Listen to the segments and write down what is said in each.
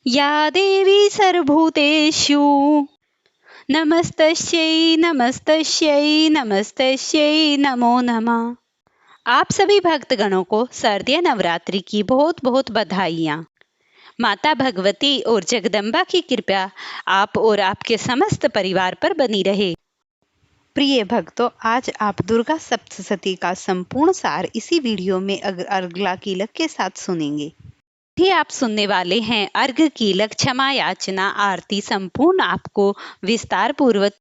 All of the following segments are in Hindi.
या देवी सर्वभूतेषु नमस्तस्यै नमस्तस्यै नमस्तस्यै नमो नमः। आप सभी भक्तगणों को शारदीय नवरात्रि की बहुत बहुत बधाइयाँ। माता भगवती और जगदम्बा की कृपा आप और आपके समस्त परिवार पर बनी रहे। प्रिय भक्तों, आज आप दुर्गा सप्तशती का संपूर्ण सार इसी वीडियो में अगला कीलक के साथ सुनेंगे। भी आप सुनने वाले हैं अर्घ कीलक, क्षमा याचना, आरती संपूर्ण आपको विस्तार पूर्वक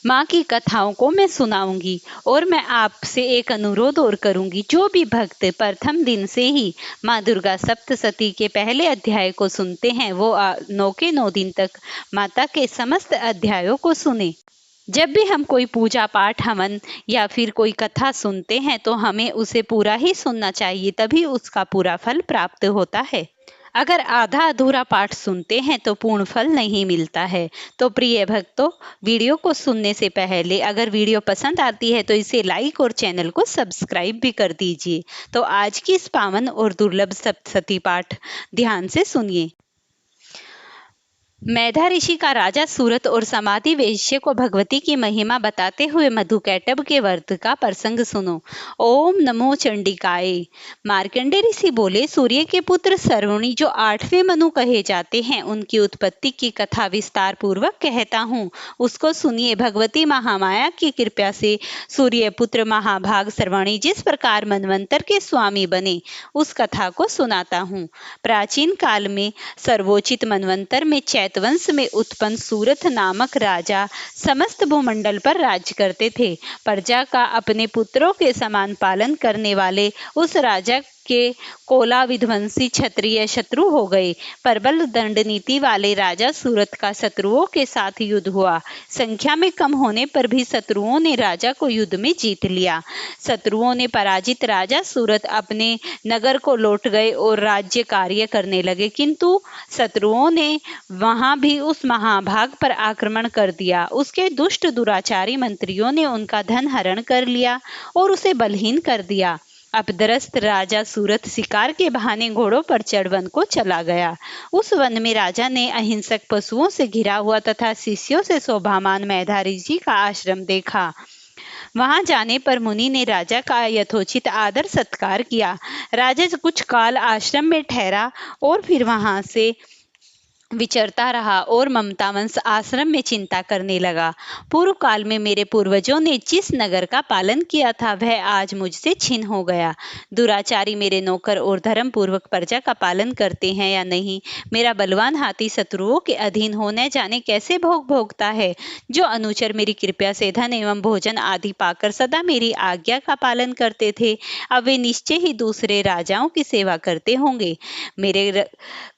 माँ की कथाओं को मैं सुनाऊंगी। और मैं आपसे एक अनुरोध और करूंगी, जो भी भक्त प्रथम दिन से ही माँ दुर्गा सप्तशती के पहले अध्याय को सुनते हैं वो 9 के 9 दिन तक माता के समस्त अध्यायों को सुने। जब भी हम कोई पूजा पाठ, हवन या फिर कोई कथा सुनते हैं तो हमें उसे पूरा ही सुनना चाहिए, तभी उसका पूरा फल प्राप्त होता है। अगर आधा अधूरा पाठ सुनते हैं तो पूर्ण फल नहीं मिलता है। तो प्रिय भक्तों, वीडियो को सुनने से पहले अगर वीडियो पसंद आती है तो इसे लाइक और चैनल को सब्सक्राइब भी कर दीजिए। तो आज की इस पावन और दुर्लभ सप्तशती पाठ ध्यान से सुनिए। मेधा ऋषि का राजा सूरत और समाधि वैश्य को भगवती की महिमा बताते हुए मधुकैटभ के व्रत का प्रसंग सुनो। ओम नमो चंडिकाय। मार्कंडे ऋषि बोले, सूर्य के पुत्र सर्वणी जो 8वें मनु कहे जाते हैं, उनकी उत्पत्ति की कथा विस्तार पूर्वक कहता हूँ, उसको सुनिए। भगवती महामाया की कृपा से सूर्य पुत्र महाभाग सर्वणी जिस प्रकार मनवंतर के स्वामी बने, उस कथा को सुनाता हूँ। प्राचीन काल में सर्वोचित मनवंतर में वंश में उत्पन्न सूरत नामक राजा समस्त भूमंडल पर राज्य करते थे। प्रजा का अपने पुत्रों के समान पालन करने वाले उस राजा के कोला विध्वंसी क्षत्रिय शत्रु हो गए। प्रबल दंड नीति वाले राजा सूरत का शत्रुओं के साथ युद्ध हुआ। संख्या में कम होने पर भी शत्रुओं ने राजा को युद्ध में जीत लिया। शत्रुओं ने पराजित राजा सूरत अपने नगर को लौट गए और राज्य कार्य करने लगे, किंतु शत्रुओं ने वहां भी उस महाभाग पर आक्रमण कर दिया। उसके दुष्ट दुराचारी मंत्रियों ने उनका धन हरण कर लिया और उसे बलहीन कर दिया। अपदरस्त राजा सूरत शिकार के बहाने घोड़ों पर चढ़ वन को चला गया। उस वन में राजा ने अहिंसक पशुओं से घिरा हुआ तथा शिष्यों से शोभामान मेधा ऋषि का आश्रम देखा। वहां जाने पर मुनि ने राजा का यथोचित आदर सत्कार किया। राजा कुछ काल आश्रम में ठहरा और फिर वहां से विचरता रहा और ममतावंश आश्रम में चिंता करने लगा। पूर्व काल में मेरे पूर्वजों ने जिस नगर का पालन किया था वह आज मुझसे छिन हो गया। दुराचारी मेरे नौकर और धर्म पूर्वक प्रजा का पालन करते हैं या नहीं। मेरा बलवान हाथी शत्रुओं के अधीन हो न जाने कैसे भोग भोगता है। जो अनुचर मेरी कृपया से धन एवं भोजन आदि पाकर सदा मेरी आज्ञा का पालन करते थे, अब वे निश्चय ही दूसरे राजाओं की सेवा करते होंगे। मेरे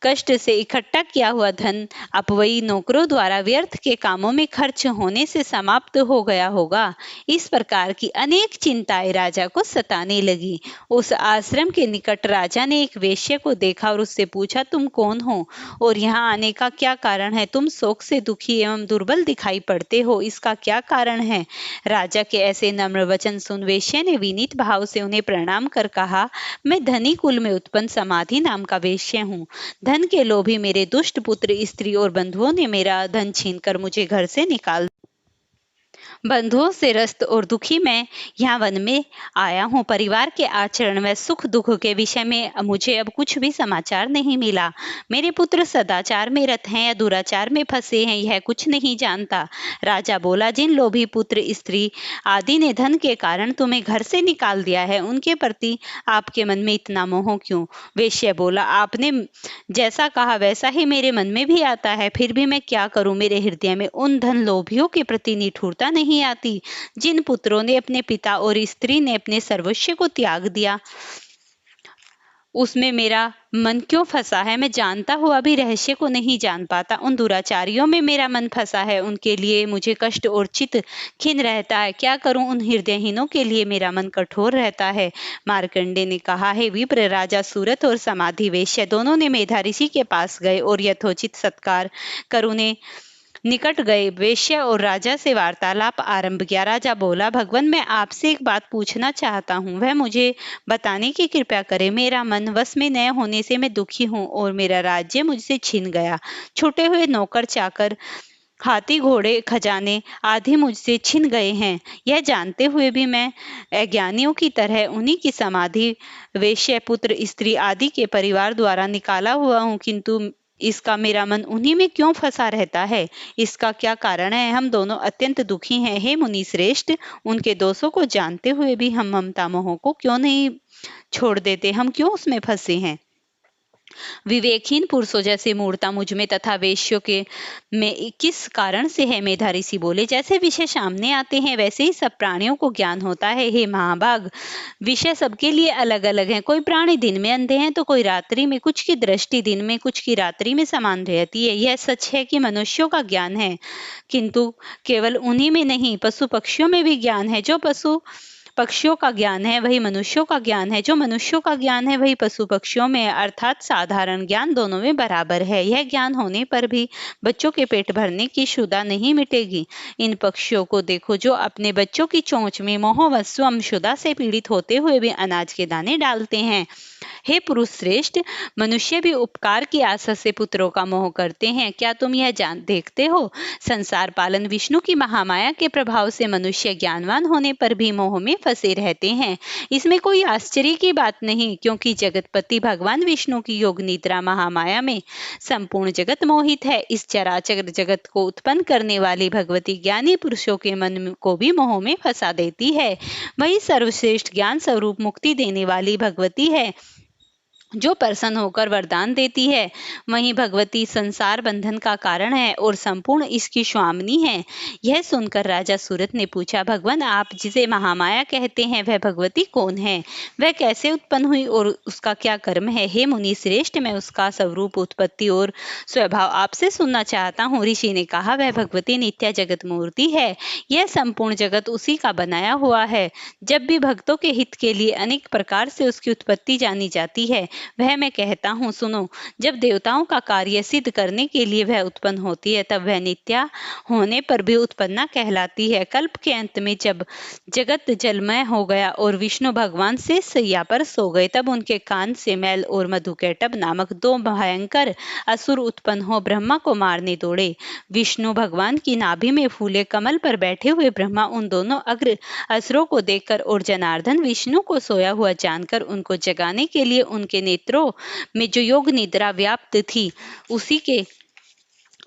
कष्ट से इकट्ठा किया हुआ धन अपवयी नौकरों द्वारा व्यर्थ के कामों में खर्च होने से समाप्त हो गया होगा। इस प्रकार की अनेक चिंताएं राजा को सताने लगी। उस आश्रम के निकट राजा ने एक वेश्या को देखा और उससे पूछा, तुम कौन हो और यहाँ आने का क्या कारण है? तुम शोक से दुखी एवं दुर्बल दिखाई पड़ते हो, इसका क्या कारण है? राजा के ऐसे नम्र वचन सुन वेश्या ने विनीत भाव से उन्हें प्रणाम कर कहा, मैं धनी कुल में उत्पन्न समाधि नाम का वेश्या हूँ। धन के लोभी मेरे दुष्ट पुत्र, स्त्री और बंधुओं ने मेरा धन छीनकर मुझे घर से निकाल। बंधुओं से रस्त और दुखी मैं यहाँ वन में आया हूँ। परिवार के आचरण व सुख दुख के विषय में मुझे अब कुछ भी समाचार नहीं मिला। मेरे पुत्र सदाचार में रत हैं या दुराचार में फंसे हैं, यह कुछ नहीं जानता। राजा बोला, जिन लोभी पुत्र, स्त्री आदि ने धन के कारण तुम्हें घर से निकाल दिया है, उनके प्रति आपके मन में इतना मोह क्यों? वेश्या बोला, आपने जैसा कहा वैसा ही मेरे मन में भी आता है, फिर भी मैं क्या करूं? मेरे हृदय में उन धन लोभियों के प्रति निठुरता नहीं आती। जिन पुत्रों ने अपने पिता और स्त्री ने अपने सर्वस्व को त्याग दिया, उसमें मेरा मन क्यों फंसा है? मैं जानता हुआ भी रहस्य को नहीं जान पाता। उन दुराचारियों में मेरा मन फंसा है, उनके लिए मुझे कष्ट और चित खिन्न रहता है। क्या करूं? उन हृदयहीनों के लिए मेरा मन कठोर रहता है। मार्कंडे ने कहा, है विप्र, राजा सूरत और समाधि वेश्या दोनों ने मेधा ऋषि के पास गए और यथोचित सत्कार कर उन्हें निकट गए वेश्या और राजा से वार्तालाप आरंभ किया। राजा बोला, भगवान, मैं आपसे एक बात पूछना चाहता हूँ, वह मुझे बताने की कृपा करें। मेरा मन वश में न होने से मैं दुखी हूँ और मेरा राज्य मुझसे छिन गया। छूटे हुए नौकर चाकर, हाथी घोड़े, खजाने आदि मुझसे छिन गए हैं। यह जानते हुए भी मैं अज्ञानियों की तरह उन्हीं की समाधि, वेश्या, पुत्र, स्त्री आदि के परिवार द्वारा निकाला हुआ हूँ, किंतु इसका मेरा मन उन्हीं में क्यों फंसा रहता है? इसका क्या कारण है? हम दोनों अत्यंत दुखी हैं। हे मुनि श्रेष्ठ, उनके दोषों को जानते हुए भी हम ममता मोह को क्यों नहीं छोड़ देते? हम क्यों उसमें फंसे हैं? विवेकहीन पुरुषों जैसे मूर्ता मुझ में तथा वेश्यों के में किस कारण से है? मेधा ऋषि बोले, जैसे विषय सामने आते हैं वैसे ही सब प्राणियों को ज्ञान होता है। हे महाभाग, विषय सबके लिए अलग अलग हैं। कोई प्राणी दिन में अंधे हैं तो कोई रात्रि में, कुछ की दृष्टि दिन में कुछ की रात्रि में समान रहती है। यह सच है कि मनुष्यों का ज्ञान है, किंतु केवल उन्हीं में नहीं, पशु पक्षियों में भी ज्ञान है। जो पशु पक्षियों का ज्ञान है वही मनुष्यों का ज्ञान है, जो मनुष्यों का ज्ञान है वही पशु पक्षियों में, अर्थात साधारण ज्ञान दोनों में बराबर है। यह ज्ञान होने पर भी बच्चों के पेट भरने की क्षुधा नहीं मिटेगी। इन पक्षियों को देखो जो अपने बच्चों की चोंच में मोहवश स्वयं क्षुधा से पीड़ित होते हुए भी अनाज के दाने डालते हैं। हे पुरुष श्रेष्ठ, मनुष्य भी उपकार की आशा से पुत्रों का मोह करते हैं। क्या तुम यह देखते हो? संसार पालन विष्णु की महामाया के प्रभाव से मनुष्य ज्ञानवान होने पर भी मोह में फंसे रहते हैं। इसमें कोई आश्चर्य की बात नहीं, क्योंकि जगतपति भगवान विष्णु की योग निद्रा महामाया में संपूर्ण जगत मोहित है। इस चराचर जगत को उत्पन्न करने वाली भगवती ज्ञानी पुरुषों के मन को भी मोह में फंसा देती है। वही सर्वश्रेष्ठ ज्ञान स्वरूप मुक्ति देने वाली भगवती है, जो प्रसन्न होकर वरदान देती है। वहीं भगवती संसार बंधन का कारण है और संपूर्ण इसकी स्वामिनी है। यह सुनकर राजा सूरत ने पूछा, भगवान, आप जिसे महामाया कहते हैं वह भगवती कौन है? वह कैसे उत्पन्न हुई और उसका क्या कर्म है? हे मुनि श्रेष्ठ, मैं उसका स्वरूप, उत्पत्ति और स्वभाव आपसे सुनना चाहता हूँ। ऋषि ने कहा, वह भगवती नित्य जगत मूर्ति है। यह संपूर्ण जगत उसी का बनाया हुआ है। जब भी भक्तों के हित के लिए अनेक प्रकार से उसकी उत्पत्ति जानी जाती है, वह मैं कहता हूँ, सुनो। जब देवताओं का कार्य सिद्ध करने के लिए वह उत्पन्न होती है, तब वह नित्या होने पर भी उत्पन्ना कहलाती है। कल्प के अंत में जब जगत जलमय हो गया और विष्णु भगवान से सैया पर सो गए, तब उनके कान से मैल और मधुकैटभ नामक दो भयंकर असुर उत्पन्न हो ब्रह्मा को मारने दौड़े। विष्णु भगवान की नाभि में फूले कमल पर बैठे हुए ब्रह्मा उन दोनों अग्र असुरों को देखकर और जनार्दन विष्णु को सोया हुआ जानकर उनको जगाने के लिए उनके नेत्रों में जो योग निद्रा व्याप्त थी, उसी के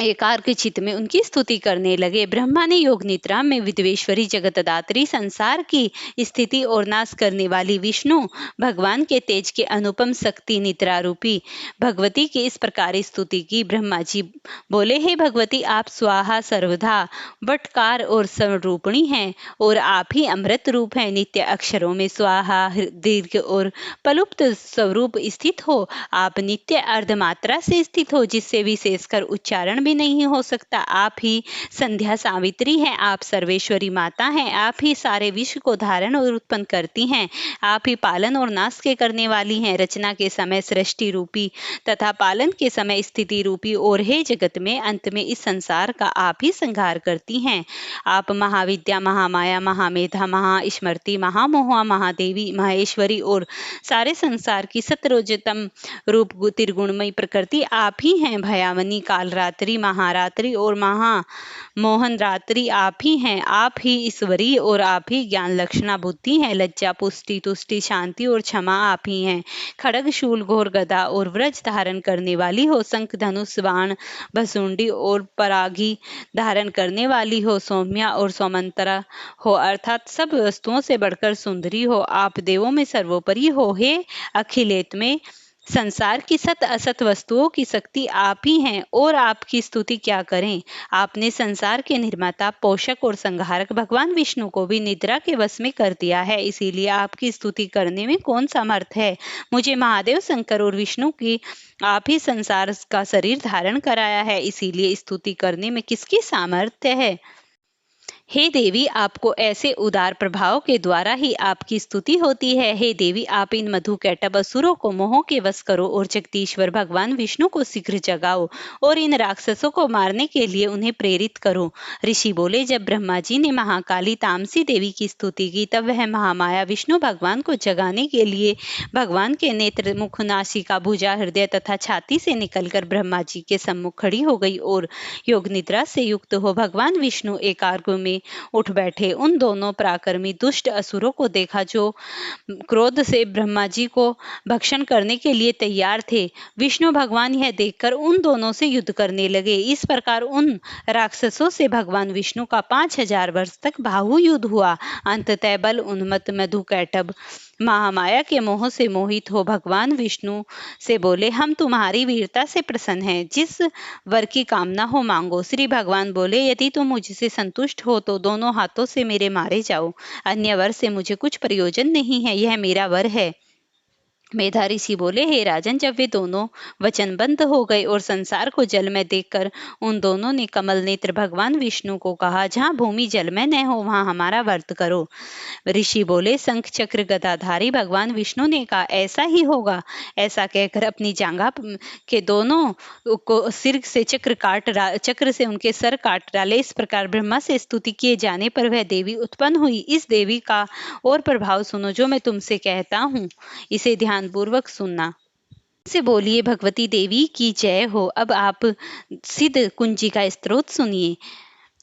एकाग्र चित्त में उनकी स्तुति करने लगे। ब्रह्मा ने योग निद्रा में विद्वेश्वरी, जगतदात्री, संसार की स्थिति और नाश करने वाली विष्णु भगवान के तेज के अनुपम शक्ति निद्रा रूपी भगवती की इस प्रकार स्तुति की। ब्रह्मा जी बोले, हे भगवती, आप स्वाहा सर्वधा बटकार और स्वरूपिणी हैं और आप ही अमृत रूप हैं। नित्य अक्षरों में स्वाहा, दीर्घ और पलुप्त स्वरूप स्थित हो। आप नित्य अर्धमात्रा से स्थित हो, जिससे विशेषकर उच्चारण भी नहीं हो सकता। आप ही संध्या सावित्री हैं, आप सर्वेश्वरी माता हैं, आप ही सारे विश्व को धारण और उत्पन्न करती हैं, आप ही पालन और नाश के करने वाली हैं। रचना के समय सृष्टि रूपी तथा पालन के समय स्थिति रूपी और हे जगत में अंत में इस संसार का आप ही संहार करती हैं। आप महाविद्या, महामाया, महामेधा, महास्मृति, महामोहा, महादेवी, महेश्वरी और सारे संसार की सतरोजतम रूप त्रिगुणमयी प्रकृति आप ही हैं। भयावनी, कालरात्रि, महारात्रि और महामोहन रात्रि आप ही हैं। आप ही ईश्वरी और आप ही ज्ञान लक्षणा बुद्धि हैं। लज्जा, पुष्टि, तुष्टि, शांति और क्षमा आप ही हैं। खड्ग, शूल, घोर, गदा और व्रज धारण करने वाली हो। शंख, धनुष, बाण, भसुंडी और परागी धारण करने वाली हो। सौम्या और सौमंतरा हो, अर्थात सब वस्तुओं से बढ़कर सुंदरी हो। आप देवों में सर्वोपरि हो। हे अखिलेत में संसार की सत असत वस्तुओं की शक्ति आप ही हैं और आपकी स्तुति क्या करें। आपने संसार के निर्माता, पोषक और संहारक भगवान विष्णु को भी निद्रा के वश में कर दिया है, इसीलिए आपकी स्तुति करने में कौन समर्थ है। मुझे महादेव, शंकर और विष्णु की आप ही संसार का शरीर धारण कराया है, इसीलिए स्तुति करने में किसकी सामर्थ्य है। हे देवी, आपको ऐसे उदार प्रभाव के द्वारा ही आपकी स्तुति होती है। हे देवी, आप इन मधुकैटभ असुरों को मोह के वश करो और जगदीश्वर भगवान विष्णु को शीघ्र जगाओ और इन राक्षसों को मारने के लिए उन्हें प्रेरित करो। ऋषि बोले, जब ब्रह्मा जी ने महाकाली तामसी देवी की स्तुति की, तब वह महामाया विष्णु भगवान को जगाने के लिए भगवान के नेत्र, मुख, नासिका, भुजा, हृदय तथा छाती से निकलकर ब्रह्मा जी के सम्मुख खड़ी हो गई और योग निद्रा से युक्त हो भगवान विष्णु एकाग्र में उठ बैठे। उन दोनों पराक्रमी दुष्ट असुरों को देखा जो क्रोध से ब्रह्मा जी को भक्षण करने के लिए तैयार थे। विष्णु भगवान यह देखकर उन दोनों से युद्ध करने लगे। इस प्रकार उन राक्षसों से भगवान विष्णु का 5000 वर्ष तक बाहु युद्ध हुआ। अंततः बल उन्मत्त मधुकैटभ महामाया के मोह से मोहित हो भगवान विष्णु से बोले, हम तुम्हारी वीरता से प्रसन्न हैं, जिस वर की कामना हो मांगो। श्री भगवान बोले, यदि तुम मुझसे संतुष्ट हो तो दोनों हाथों से मेरे मारे जाओ। अन्य वर से मुझे कुछ प्रयोजन नहीं है, यह मेरा वर है। मेधा ऋषि बोले, हे राजन, जब वे दोनों वचनबद्ध हो गए और संसार को जल में देखकर उन दोनों ने कमल नेत्र भगवान विष्णु को कहा, जहाँ भूमि जल में न हो वहां हमारा व्रत करो। ऋषि बोले, शंख चक्र गदाधारी भगवान विष्णु ने कहा, ऐसा ही होगा। ऐसा कहकर अपनी जांघा के दोनों को सिर से चक्र से उनके सर काट डाले। इस प्रकार ब्रह्मा से स्तुति किए जाने पर वह देवी उत्पन्न हुई। इस देवी का और प्रभाव सुनो जो मैं तुमसे कहता हूँ, इसे ध्यानपूर्वक सुनना। से बोलिए, भगवती देवी की जय हो। अब आप सिद्ध कुंजी का स्तोत्र सुनिए,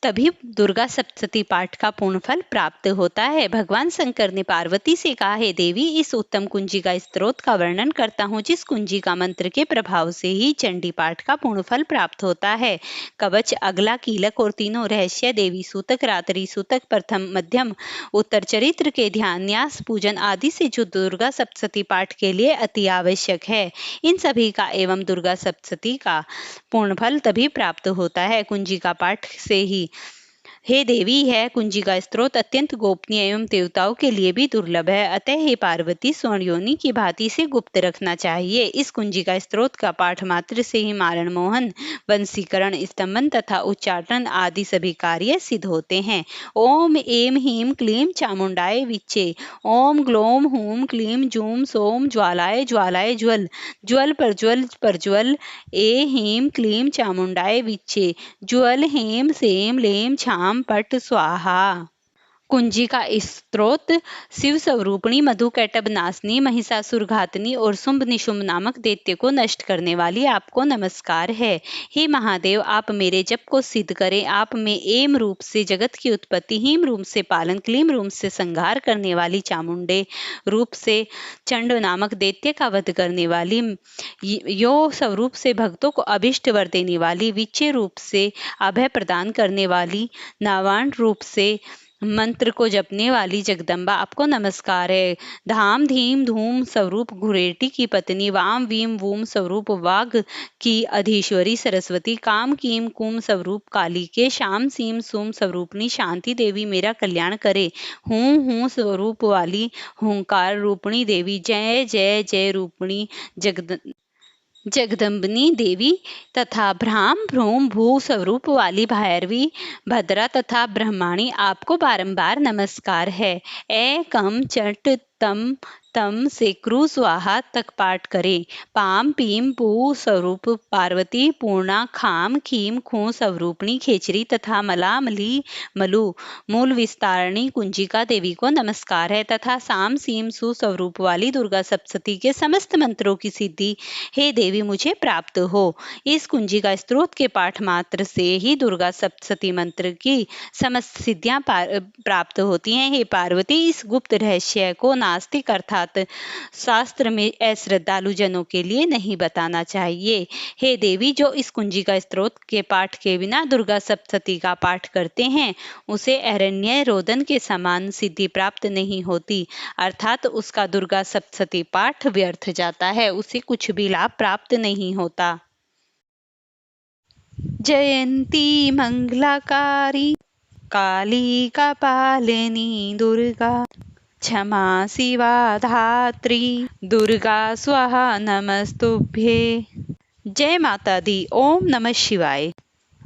तभी दुर्गा सप्तशती पाठ का पूर्ण फल प्राप्त होता है। भगवान शंकर ने पार्वती से कहा, हे देवी, इस उत्तम कुंजी का स्तोत्र का वर्णन करता हूँ, जिस कुंजी का मंत्र के प्रभाव से ही चंडी पाठ का पूर्ण फल प्राप्त होता है। कवच, अगला, कीलक और तीनों रहस्य, देवी सूतक, रात्रि सूतक, प्रथम, मध्यम, उत्तर चरित्र के ध्यान, न्यास, पूजन आदि से जो दुर्गा सप्तशती पाठ के लिए अति आवश्यक है, इन सभी का एवं दुर्गा सप्तशती का पूर्ण फल तभी प्राप्त होता है कुंजी का पाठ से ही। हे देवी, है कुंजी का स्त्रोत अत्यंत गोपनीय एवं देवताओं के लिए भी दुर्लभ है। अतः हे पार्वती, स्वर्ण योनि की भांति से गुप्त रखना चाहिए। इस कुंजी का स्त्रोत का पाठ मात्र से ही मारण मोहन, वंशीकरण, स्तंभन तथा उच्चाटन आदि सभी कार्य सिद्ध होते हैं। ओम एम ह्रीं क्लीं चामुंडाय विच्चे। ओम ग्लौम हूं क्लीं जूं सोम ज्वालाय ज्वालाय ज्वल। ज्वल पर ज्वल। ए ह्रीं क्लीं चामुंडाय विच्चे। ज्वल हेम सेम लेम छाम पट स्वाहा। कुंजी का स्तोत्र शिव स्वरूपिणी, मधुकैटभ नाशनी, महिषासुर घातनी और शुंभ निशुंभ नामक दैत्य को नष्ट करने वाली आपको नमस्कार है। हे महादेव, आप मेरे जप को सिद्ध करें। आप में एम रूप से जगत की उत्पत्ति, हीम रूप से पालन, क्लीम रूप से संहार करने वाली, चामुंडे रूप से चंड नामक दैत्य का वध करने वाली, यो स्वरूप से भक्तों को अभिष्ट वर देने वाली, विच्चे रूप से अभय प्रदान करने वाली, नावाण रूप से मंत्र को जपने वाली जगदम्बा आपको नमस्कार है। धाम धीम धूम स्वरूप घुरेटी की पत्नी, वाम वीम वूम स्वरूप वाघ की अधीश्वरी सरस्वती, काम कीम कुम स्वरूप काली के, शाम सीम सुम स्वरूपनी शांति देवी मेरा कल्याण करे। हूँ स्वरूप वाली हुंकार रूपणी देवी, जय जय जय रूपणी जगदम्बिनी देवी तथा भ्राम भ्रूम भू स्वरूप वाली भैरवी भद्रा तथा ब्रह्माणी आपको बारंबार नमस्कार है। ए कम चट तम तम से क्रू स्वाहा तक पाठ करें। पाम पीम पू स्वरूप पार्वती, पूर्णा खाम खीम खू स्वरूपणी खेचरी तथा मला मली मलु मूल विस्तारणी कुंजिका देवी को नमस्कार है तथा साम सीम सु स्वरूप वाली दुर्गा सप्तशती के समस्त मंत्रों की सिद्धि हे देवी मुझे प्राप्त हो। इस कुंजिका स्तोत्र के पाठ मात्र से ही दुर्गा सप्तशती मंत्र की समस्त सिद्धियां प्राप्त होती हैं। हे पार्वती, इस गुप्त रहस्य को नास्तिक अर्थात शास्त्र में अश्रद्धालु जनों के लिए नहीं बताना चाहिए। हे देवी, जो इस कुंजिका स्तोत्र के पाठ के बिना दुर्गा सप्तशती का पाठ करते हैं, उसे अरण्य रोदन के समान सिद्धि प्राप्त नहीं होती, अर्थात उसका दुर्गा सप्तशती पाठ व्यर्थ जाता है, उसे कुछ भी लाभ प्राप्त नहीं होता। जयंती मंगलाकारी, काली कपालिनी दुर्गा, क्षमा शिवा धात्री, दुर्गा स्वाहा नमस्तुभ्ये। जय माता दी। ओम नमः शिवाय।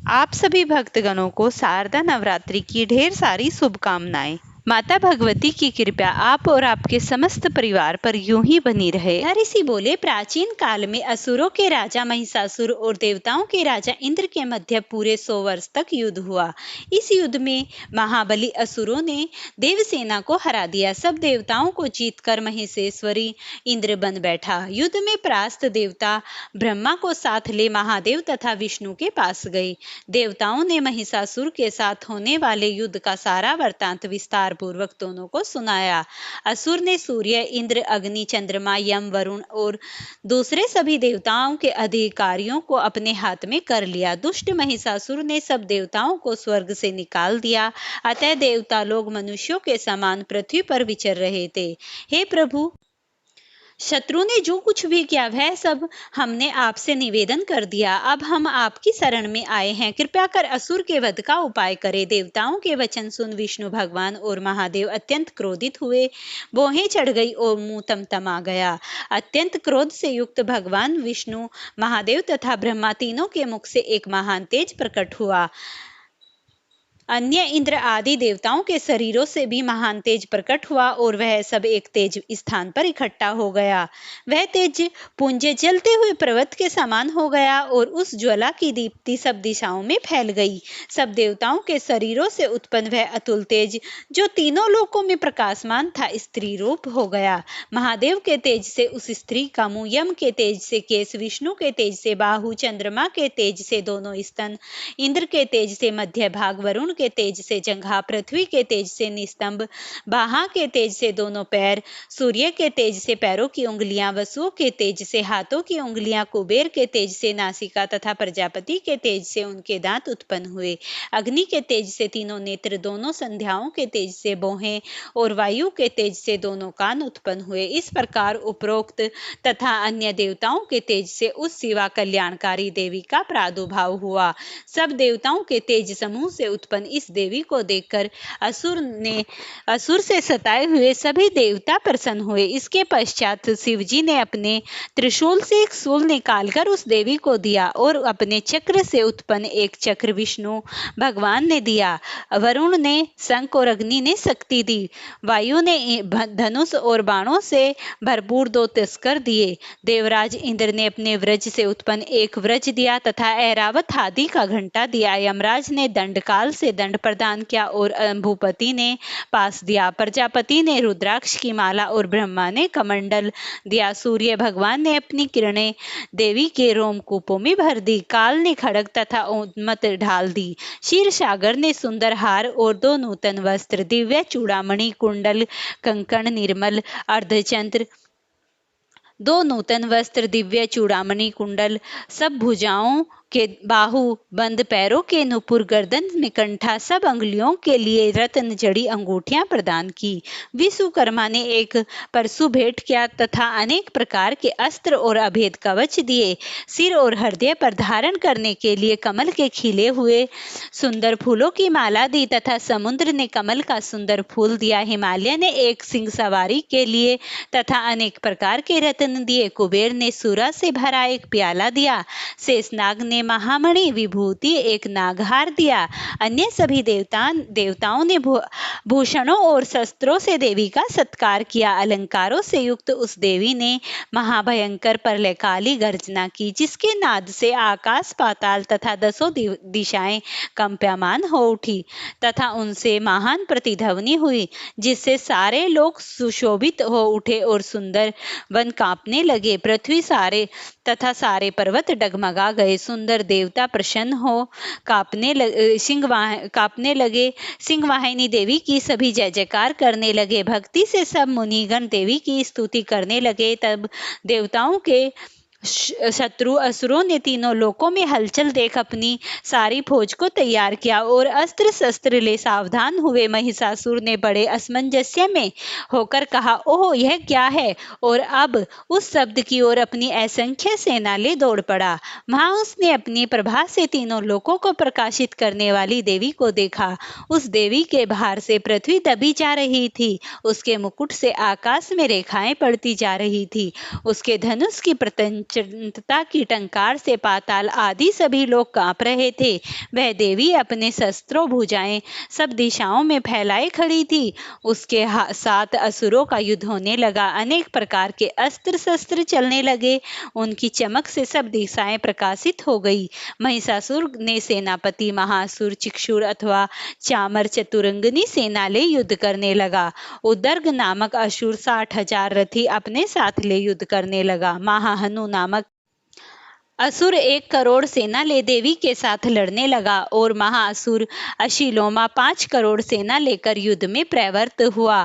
आप सभी भक्तगणों को शारदा नवरात्रि की ढेर सारी शुभकामनाएं। माता भगवती की कृपा आप और आपके समस्त परिवार पर यूं ही बनी रहे। ऋषि बोले, प्राचीन काल में असुरों के राजा महिषासुर और देवताओं के राजा इंद्र के मध्य पूरे 100 वर्ष तक युद्ध हुआ। इस युद्ध में महाबली असुरों ने देवसेना को हरा दिया। सब देवताओं को जीतकर महेश्वरी इंद्र बन बैठा। युद्ध में परास्त देवता ब्रह्मा को साथ ले महादेव तथा विष्णु के पास गए। देवताओं ने महिषासुर के साथ होने वाले युद्ध का सारा वृत्तांत विस्तार पूर्वक दोनों को सुनाया। असुर ने सूर्य, इंद्र, अग्नि, चंद्रमा, यम, वरुण और दूसरे सभी देवताओं के अधिकारियों को अपने हाथ में कर लिया। दुष्ट महिषासुर ने सब देवताओं को स्वर्ग से निकाल दिया। अतः देवता लोग मनुष्यों के समान पृथ्वी पर विचर रहे थे। हे प्रभु, शत्रु ने जो कुछ भी किया वह सब हमने आपसे निवेदन कर दिया। अब हम आपकी शरण में आए हैं, कृपया कर असुर के वध का उपाय करें। देवताओं के वचन सुन विष्णु भगवान और महादेव अत्यंत क्रोधित हुए। भौहें चढ़ गई और मुंह तमतमा गया। अत्यंत क्रोध से युक्त भगवान विष्णु, महादेव तथा ब्रह्मा तीनों के मुख से एक महान तेज प्रकट हुआ। अन्य इंद्र आदि देवताओं के शरीरों से भी महान तेज प्रकट हुआ और वह सब एक तेज स्थान पर इकट्ठा हो गया। वह तेज पुंज जलते हुए पर्वत के समान हो गया और उस ज्वाला की दीप्ति सब दिशाओं में फैल गई। सब देवताओं के शरीरों से उत्पन्न वह अतुल तेज, जो तीनों लोकों में प्रकाशमान था, स्त्री रूप हो गया। महादेव के तेज से उस स्त्री का मुंह, यम के तेज से केश, विष्णु के तेज से बाहु, चंद्रमा के तेज से दोनों स्तन, इंद्र के तेज से मध्य भाग, वरुण के तेज से जंघा, पृथ्वी के तेज से निस्तंभ, बाहा के तेज से दोनों पैर, सूर्य के तेज से पैरों की उंगलियां, वसुओं के तेज से हाथों की उंगलियां, कुबेर के तेज से नासिका तथा प्रजापति के तेज से उनके दांत उत्पन्न हुए। अग्नि के तेज से तीनों नेत्र, दोनों संध्याओं के तेज से भौहें और वायु के तेज से दोनों कान उत्पन्न हुए। इस प्रकार उपरोक्त तथा अन्य देवताओं के तेज से उस शिवा कल्याणकारी देवी का प्रादुर्भाव हुआ। सब देवताओं के तेज समूह से उत्पन्न इस देवी को देखकर असुर से सताए हुए सभी देवता प्रसन्न हुए। इसके पश्चात शिवजी ने अपने त्रिशूल से एक शूल निकालकर उस देवी को दिया और अपने चक्र से उत्पन्न एक चक्र विष्णु भगवान ने दिया। वरुण ने शंख और अग्नि ने शक्ति दी। वायु ने धनुष और बाणों से भरपूर 2 तस्कर दिए। देवराज इंद्र ने अपने व्रज से उत्पन्न एक व्रज दिया तथा ऐरावत आदि का घंटा दिया। यमराज ने दंडकाल से दंड प्रदान किया और भूपति ने पास दिया। प्रजापति ने रुद्राक्ष की माला और ब्रह्मा ने कमंडल दिया। सूर्य भगवान ने अपनी किरणें देवी के रोमकूपों में भर दी। काल ने खड़ग तथा उन्मत ढाल दी। क्षीर सागर ने सुंदर हार और 2 नूतन वस्त्र, दिव्य चूड़ामणि, कुंडल, कंकण, निर्मल अर्धचंद्र, 2 नूतन वस्त्र, दिव्य चूड़ामणि, कुंडल, सब भुजाओं के बाहु बंद, पैरों के नुपुर, गर्दन में कंठा, सब अंगुलियों के लिए रत्न जड़ी अंगूठियां प्रदान की। विश्वकर्मा ने एक परशु भेंट किया तथा अनेक प्रकार के अस्त्र और अभेद कवच दिए। सिर और हृदय पर धारण करने के लिए कमल के खिले हुए सुंदर फूलों की माला दी तथा समुद्र ने कमल का सुंदर फूल दिया। हिमालय ने एक सिंह सवारी के लिए तथा अनेक प्रकार के रत्न दिए। कुबेर ने सूरा से भरा एक प्याला दिया। शेषनाग ने महामणि विभूति एक नागहार दिया। अन्य सभी देवताओं ने भूषणों और शस्त्रों से देवी का सत्कार किया। अलंकारों से युक्त उस देवी ने महाभयंकर प्रलयकाली गर्जना की, जिसके नाद से आकाश, पाताल तथा 10 दिशाएं कंप्यमान हो उठी तथा उनसे महान प्रतिध्वनि हुई, जिससे सारे लोग सुशोभित हो उठे और सुंदर वन कांपने लगे। पृथ्वी सारे पर्वत डगमगा गए। सुंदर देवता प्रसन्न हो कांपने लगे। सिंहवाहिनी देवी की सभी जय जयकार करने लगे। भक्ति से सब मुनिगण देवी की स्तुति करने लगे। तब देवताओं के शत्रु असुरों ने तीनों लोकों में हलचल देख अपनी सारी फौज को तैयार किया और अस्त्र शस्त्र ले सावधान हुए। महिषासुर ने बड़े असमंजस्य में होकर कहा, ओह, यह क्या है? और अब उस शब्द की ओर अपनी असंख्य सेना ले दौड़ पड़ा। वहां उसने अपनी प्रभा से तीनों लोकों को प्रकाशित करने वाली देवी को देखा। उस देवी के भार से पृथ्वी दबी जा रही थी। उसके मुकुट से आकाश में रेखाएं पड़ती जा रही थी। उसके धनुष की प्रत्यंच प्रचंडता की टंकार से पाताल आदि सभी लोग कांप रहे थे। वह देवी अपने शस्त्रों भुजाएं सब दिशाओं में फैलाए खड़ी थी। उसके साथ असुरों का युद्ध होने लगा। अनेक प्रकार के अस्त्र शस्त्र चलने लगे। उनकी चमक से सब दिशाएं प्रकाशित हो गई। महिषासुर ने सेनापति महासुर चिक्षुर अथवा चामर चतुरंगनी सेना ले युद्ध करने लगा। उदर्ग नामक असुर 60,000 रथी अपने साथ ले युद्ध करने लगा। महाहनु नामक असुर 1 करोड़ सेना ले देवी के साथ लड़ने लगा और महाअसुर अशिलोमा 5 करोड़ सेना लेकर युद्ध में प्रवृत्त हुआ।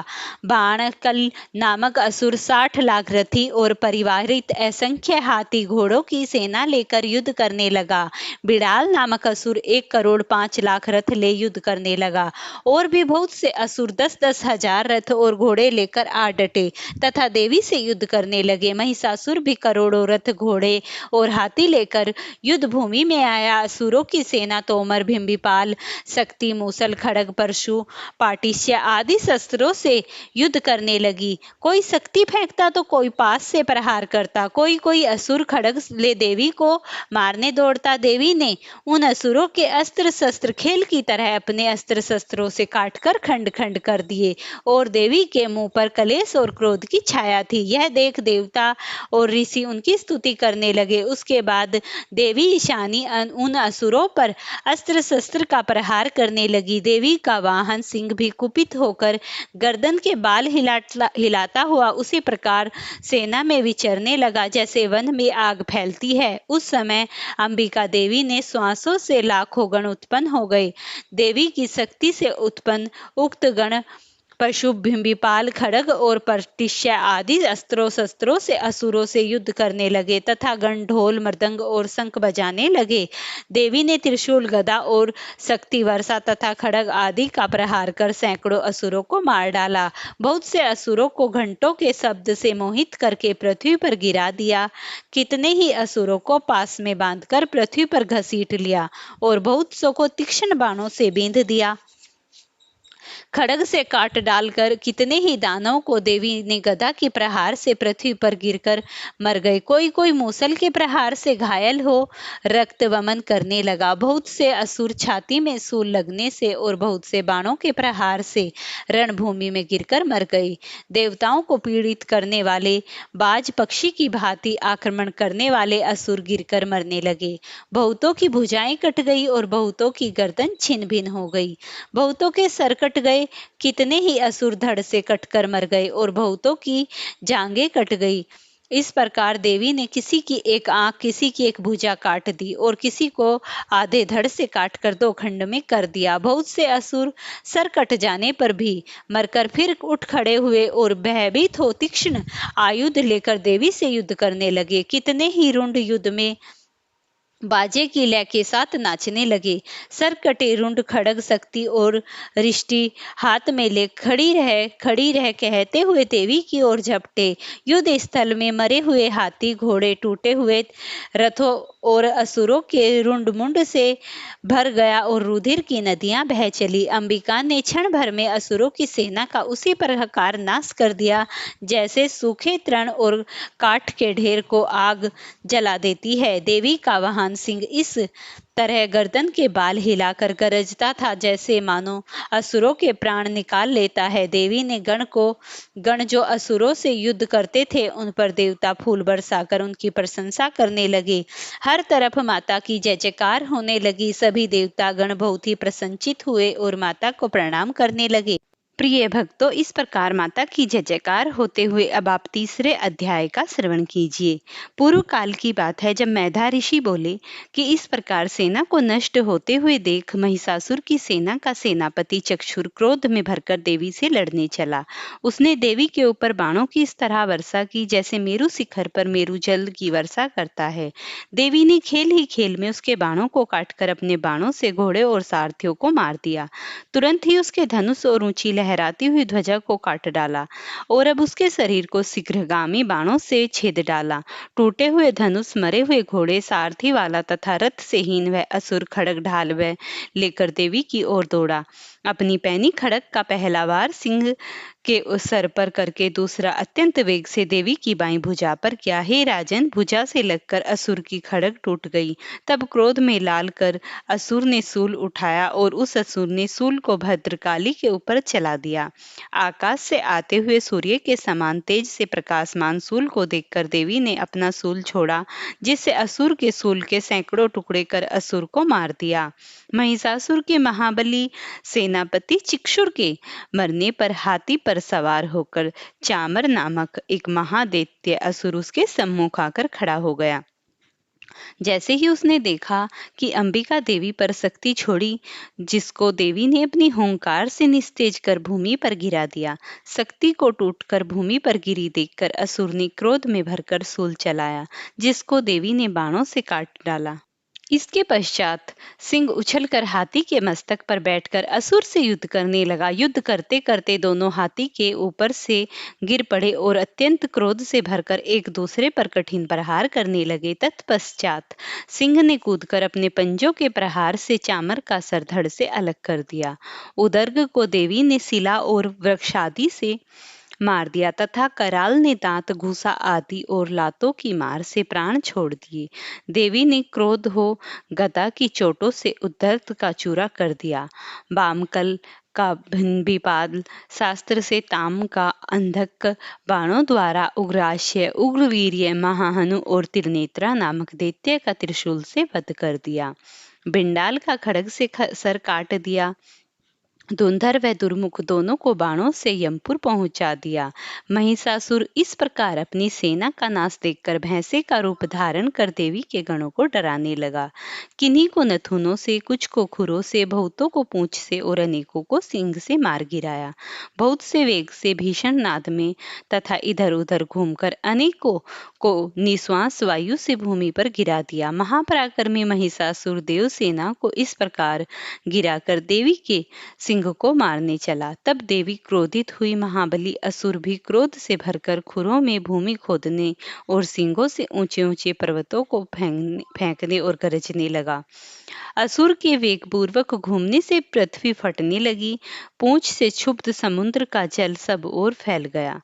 बाणकल नामक असुर 60 लाख रथी और परिवारित असंख्य हाथी घोड़ों की सेना लेकर युद्ध करने लगा। बिड़ाल नामक असुर 1 करोड़ 5 लाख रथ ले युद्ध करने लगा। और भी बहुत से असुर 10-10 हजार रथ और घोड़े लेकर आ डटे तथा देवी से युद्ध करने लगे। महिषासुर भी करोड़ों रथ घोड़े और हाथी लेकर युद्ध भूमि में आया। असुरों की सेना तोमर भिंबिपाल शक्ति मूसल खड़ग परशु पाटिष्य आदि शस्त्रों से युद्ध करने लगी। कोई शक्ति फेंकता तो कोई पास से प्रहार करता। कोई कोई असुर खड़ग ले देवी को मारने दौड़ता। देवी ने उन असुरों के अस्त्र शस्त्र खेल की तरह अपने अस्त्र शस्त्रों से काटकर खंड खंड कर दिए और देवी के मुंह पर कलेश और क्रोध की छाया थी। यह देख देवता और ऋषि उनकी स्तुति करने लगे। उसके बाद देवी ईशानी उन असुरों पर अस्त्र शस्त्र का प्रहार करने लगी। देवी का वाहन सिंह भी कुपित होकर गर्दन के बाल हिलाता हुआ उसी प्रकार सेना में विचरने लगा जैसे वन में आग फैलती है। उस समय अंबिका देवी ने श्वासों से लाखों गण उत्पन्न हो गए। देवी की शक्ति से उत्पन्न उक्त गण पशु भिंबिपाल खड़ग और पर्टिष्य आदि अस्त्रों शस्त्रों से असुरों से युद्ध करने लगे तथा गण ढोल मृदंग और शंख बजाने लगे। देवी ने त्रिशूल गदा और शक्ति वर्षा तथा खड़ग आदि का प्रहार कर सैकड़ों असुरों को मार डाला। बहुत से असुरों को घंटों के शब्द से मोहित करके पृथ्वी पर गिरा दिया। कितने ही असुरों को पास में बांधकर पृथ्वी पर घसीट लिया और बहुत सौ को तीक्ष्ण बाणों से बींध दिया। खड़ग से काट डालकर कितने ही दानवों को देवी ने गदा के प्रहार से पृथ्वी पर गिरकर मर गए। कोई कोई मूसल के प्रहार से घायल हो रक्त वमन करने लगा। बहुत से असुर छाती में सूल लगने से और बहुत से बाणों के प्रहार से रणभूमि में गिरकर मर गए। देवताओं को पीड़ित करने वाले बाज पक्षी की भांति आक्रमण करने वाले असुर गिरकर मरने लगे। बहुतों की भुजाएं कट गई और बहुतों की गर्दन छिन्न भिन्न हो गई। बहुतों के सर कट गए। कितने ही असुर धड़ से कटकर मर गए और बहुतों की जांघें कट गई। इस प्रकार देवी ने किसी की एक आंख किसी की एक भुजा काट दी और किसी को आधे धड़ से काटकर 2 खंड में कर दिया। बहुत से असुर सर कट जाने पर भी मरकर फिर उठ खड़े हुए और भयभीत हो तीक्ष्ण आयुध लेकर देवी से युद्ध करने लगे। कितने ही रुंड युद्ध में बाजे की लय के साथ नाचने लगे। सर कटे रुंड खड़ग शक्ति और रिष्टि हाथ में ले खड़ी रह कहते हुए देवी की ओर झपटे। युद्ध स्थल में मरे हुए हाथी घोड़े टूटे हुए रथों और असुरों के रुंड मुंड से भर गया और रुधिर की नदियां बह चली। अंबिका ने क्षण भर में असुरों की सेना का उसी प्रकार नाश कर दिया जैसे सूखे तृण और काठ के ढेर को आग जला देती है। देवी का वाहन सिंह इस तरह गर्दन के बाल हिलाकर गरजता था जैसे मानो असुरों के प्राण निकाल लेता है। देवी ने गण जो असुरों से युद्ध करते थे उन पर देवता फूल बरसाकर उनकी प्रशंसा करने लगे। हर तरफ माता की जय जयकार होने लगी। सभी देवता गण बहुत ही प्रसन्नचित हुए और माता को प्रणाम करने लगे। प्रिय भक्तों, इस प्रकार माता की जय जयकार होते हुए अब आप 3रे अध्याय का श्रवण कीजिए। पूर्व काल की बात है जब मैधा ऋषि बोले कि इस प्रकार सेना को नष्ट होते हुए देख महिषासुर की सेना का सेनापति चक्षुर क्रोध में भरकर देवी से लड़ने चला। उसने देवी के ऊपर बाणों की इस तरह वर्षा की जैसे मेरु शिखर पर मेरु जल की वर्षा करता है। देवी ने खेल ही खेल में उसके बाणों को काटकर अपने बाणों से घोड़े और सारथियों को मार दिया। तुरंत ही उसके धनुष और ऊंची लहराती हुई ध्वजा को काट डाला और अब उसके शरीर को शीघ्रगामी बाणों से छेद डाला। टूटे हुए धनुष, मरे हुए घोड़े, सारथी वाला तथा रथ से हीन वह असुर खड़ग ढाल वह लेकर देवी की ओर दौड़ा। अपनी पैनी खड़क का पहला वार सिंह के उस सर पर करके दूसरा अत्यंत वेग से देवी की बाईं भुजा पर किया। हे राजन, भुजा से लगकर असुर की खड़क टूट गई। तब क्रोध में लाल कर असुर ने सूल उठाया और उस असुर ने सूल को भद्रकाली के ऊपर चला दिया। आकाश से आते हुए सूर्य के समान तेज से प्रकाशमान सूल को देखकर देवी ने अपना सूल छोड़ा, जिससे असुर के सूल के सैकड़ों टुकड़े कर असुर को मार दिया। महिषासुर के महाबली सेनापति चिक्षुर के मरने पर हाथी पर सवार होकर चामर नामक एक महादैत्य असुर उसके सम्मुख आकर खड़ा हो गया। जैसे ही उसने देखा कि अंबिका देवी पर शक्ति छोड़ी, जिसको देवी ने अपनी हुंकार से निस्तेज कर भूमि पर गिरा दिया, शक्ति को टूटकर भूमि पर गिरी देखकर असुर ने क्रोध में भरकर सूल चलाया, जिसको देवी ने बाणों से काट डाला। इसके पश्चात सिंह उछलकर हाथी के मस्तक पर बैठकर असुर से युद्ध करने लगा। युद्ध करते करते दोनों हाथी के ऊपर से गिर पड़े और अत्यंत क्रोध से भरकर एक दूसरे पर कठिन प्रहार करने लगे। तत्पश्चात सिंह ने कूदकर अपने पंजों के प्रहार से चामर का सर धड़ से अलग कर दिया। उदर्ग को देवी ने शिला और वृक्षादि से मार दिया तथा कराल ने दांत, घूसा आदि और लातों की मार से प्राण छोड़ दिए। देवी ने क्रोध हो गदा की चोटों से उद्धर्त का चूरा कर दिया। वामकल का भिंबिपाल शास्त्र से ताम का अंधक बाणों द्वारा उग्राश्य, उग्रवीर्य, महाहनु और त्रिनेत्रा नामक दैत्य का त्रिशूल से वध कर दिया। बिंडाल का खड्ग से सर काट दिया। धुंधर व दुर्मुख दोनों को बाणों से यमपुर पहुंचा दिया। महिषासुर इस प्रकार अपनी सेना का नाश देखकर भैंसे का रूप धारण कर देवी के गणों को डराने लगा। किन्हीं को नथुनों से, कुछ को खुरों से, बहुतों को पूंछ से और अनेकों को सींग से मार गिराया। बहुत से वेग से भीषण नाद में तथा इधर उधर घूमकर अनेकों को निश्वास वायु से भूमि पर गिरा दिया। महापराक्रमी महिषासुर देव सेना को इस प्रकार गिराकर देवी के सिंह को मारने चला। तब देवी क्रोधित हुई। महाबली असुर भी क्रोध से भरकर खुरों में भूमि खोदने और सिंगों से ऊंचे ऊंचे पर्वतों को फेंकने और गरजने लगा। असुर के वेगपूर्वक घूमने से पृथ्वी फटने लगी। पूंछ से क्षुब्ध समुद्र का जल सब ओर फैल गया।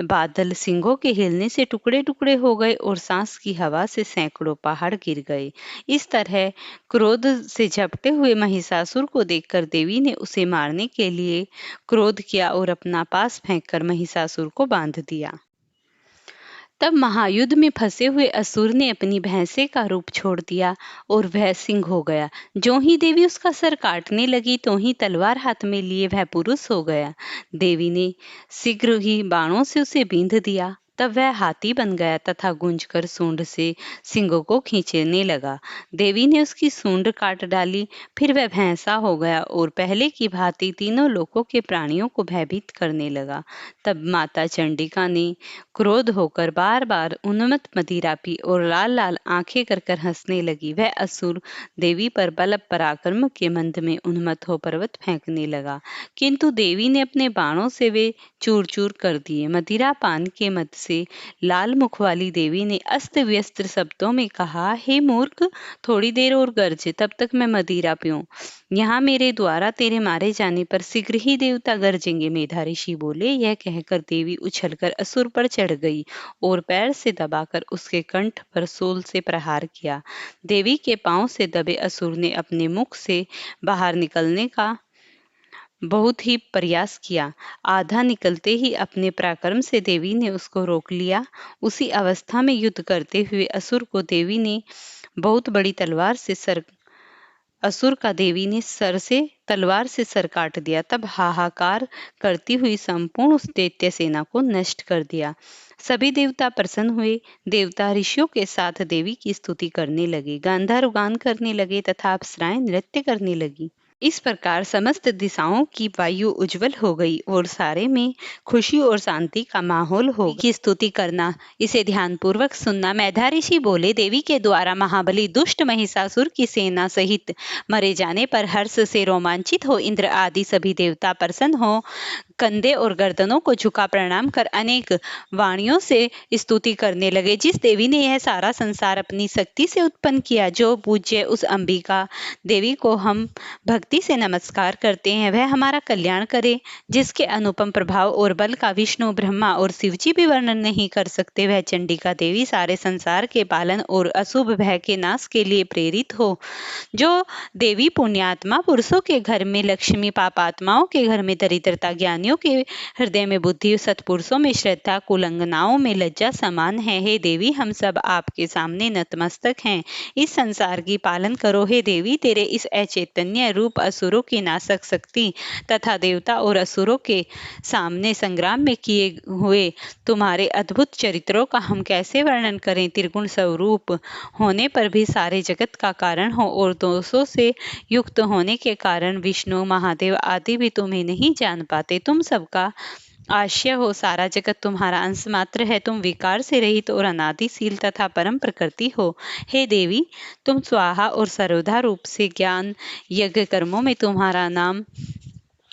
बादल सिंगों के हिलने से टुकड़े टुकड़े हो गए और सांस की हवा से सैकड़ों पहाड़ गिर गए। इस तरह क्रोध से झपटे हुए महिषासुर को देखकर देवी ने उसे मारने के लिए क्रोध किया और अपना पास फेंककर महिषासुर को बांध दिया। तब महायुद्ध में फंसे हुए असुर ने अपनी भैंसे का रूप छोड़ दिया और वह सिंह हो गया। जो ही देवी उसका सर काटने लगी, तो ही तलवार हाथ में लिए वह पुरुष हो गया। देवी ने शीघ्र ही बाणों से उसे बींध दिया। तब वह हाथी बन गया तथा गूंजकर सूंड से सिंगों को खींचने लगा। देवी ने उसकी सूंड काट डाली। फिर वह भैंसा हो गया और पहले की भांति तीनों लोकों के प्राणियों को भयभीत करने लगा। तब माता चंडिका ने क्रोध होकर बार बार उन्मत्त मदिरा पी और लाल लाल आंखें कर कर हंसने लगी। वह असुर देवी पर बल पराक्रम के मंद में उन्मत्त हो पर्वत फेंकने लगा, किंतु देवी ने अपने बाणों से वे चूर चूर कर दिए। मदिरा पान के मद से लाल मुख वाली देवी ने अस्त व्यस्त शब्दों में कहा, हे मूर्ख, थोड़ी देर और गरज, तब तक मैं मदिरा पीऊं। यहाँ मेरे द्वारा तेरे मारे जाने पर शीघ्र ही देवता गरजेंगे। मेधा ऋषि बोले। यह कहकर देवी उछलकर असुर पर चढ़ गई और पैर से दबाकर उसके कंठ पर सूल से प्रहार किया। देवी के पांव से दबे असुर ने अपने मुख से बाहर निकलने का बहुत ही प्रयास किया। आधा निकलते ही अपने पराक्रम से देवी ने उसको रोक लिया। उसी अवस्था में युद्ध करते हुए असुर को देवी ने बहुत बड़ी तलवार से असुर का देवी ने तलवार से सर काट दिया। तब हाहाकार करती हुई संपूर्ण उस दैत्य सेना को नष्ट कर दिया। सभी देवता प्रसन्न हुए। देवता ऋषियों के साथ देवी की स्तुति करने लगे, गांधार गान करने लगे तथा अप्सराएं नृत्य करने लगी। इस प्रकार समस्त दिशाओं की वायु उज्जवल हो गई और सारे में खुशी और शांति का माहौल हो गया। की स्तुति करना, इसे ध्यान पूर्वक सुनना। मेधा ऋषि बोले, देवी के द्वारा महाबली दुष्ट महिषासुर की सेना सहित मरे जाने पर हर्ष से रोमांचित हो इंद्र आदि सभी देवता प्रसन्न हो कंधे और गर्दनों को झुका प्रणाम कर अनेक वाणियों से स्तुति करने लगे। जिस देवी ने यह सारा संसार अपनी शक्ति से उत्पन्न किया, जो पूज्य उस अंबिका देवी को हम भक्ति से नमस्कार करते हैं, वह हमारा कल्याण करे। जिसके अनुपम प्रभाव और बल का विष्णु, ब्रह्मा और शिवजी भी वर्णन नहीं कर सकते, वह चंडिका देवी सारे संसार के पालन और अशुभ भय के नाश के लिए प्रेरित हो। जो देवी पुण्यात्मा पुरुषों के घर में लक्ष्मी, पापात्माओं के घर में दरिद्रता, ज्ञानियों के हृदय में बुद्धि, सत्पुरुषों में श्रद्धा, कुलंगनाओं में लज्जा समान है। हे देवी, हम सब आपके सामने नतमस्तक हैं। इस संसार की पालन करो। हे देवी, तेरे इस अचैतन्य रूप, असुरों की नाशक शक्ति तथा देवता और असुरों के सामने संग्राम में किए हुए तुम्हारे अद्भुत चरित्रों का हम कैसे वर्णन करें। त्रिगुण स्वरूप होने पर भी सारे जगत का कारण हो और दोषों से युक्त होने के कारण विष्णु, महादेव आदि भी तुम्हें नहीं जान पाते। तुम सबका आश्रय हो, सारा जगत तुम्हारा अंश मात्र है। तुम विकार से रहित और अनादिशील तथा परम प्रकृति हो। हे देवी, तुम स्वाहा और सर्वधा रूप से ज्ञान यज्ञ कर्मों में तुम्हारा नाम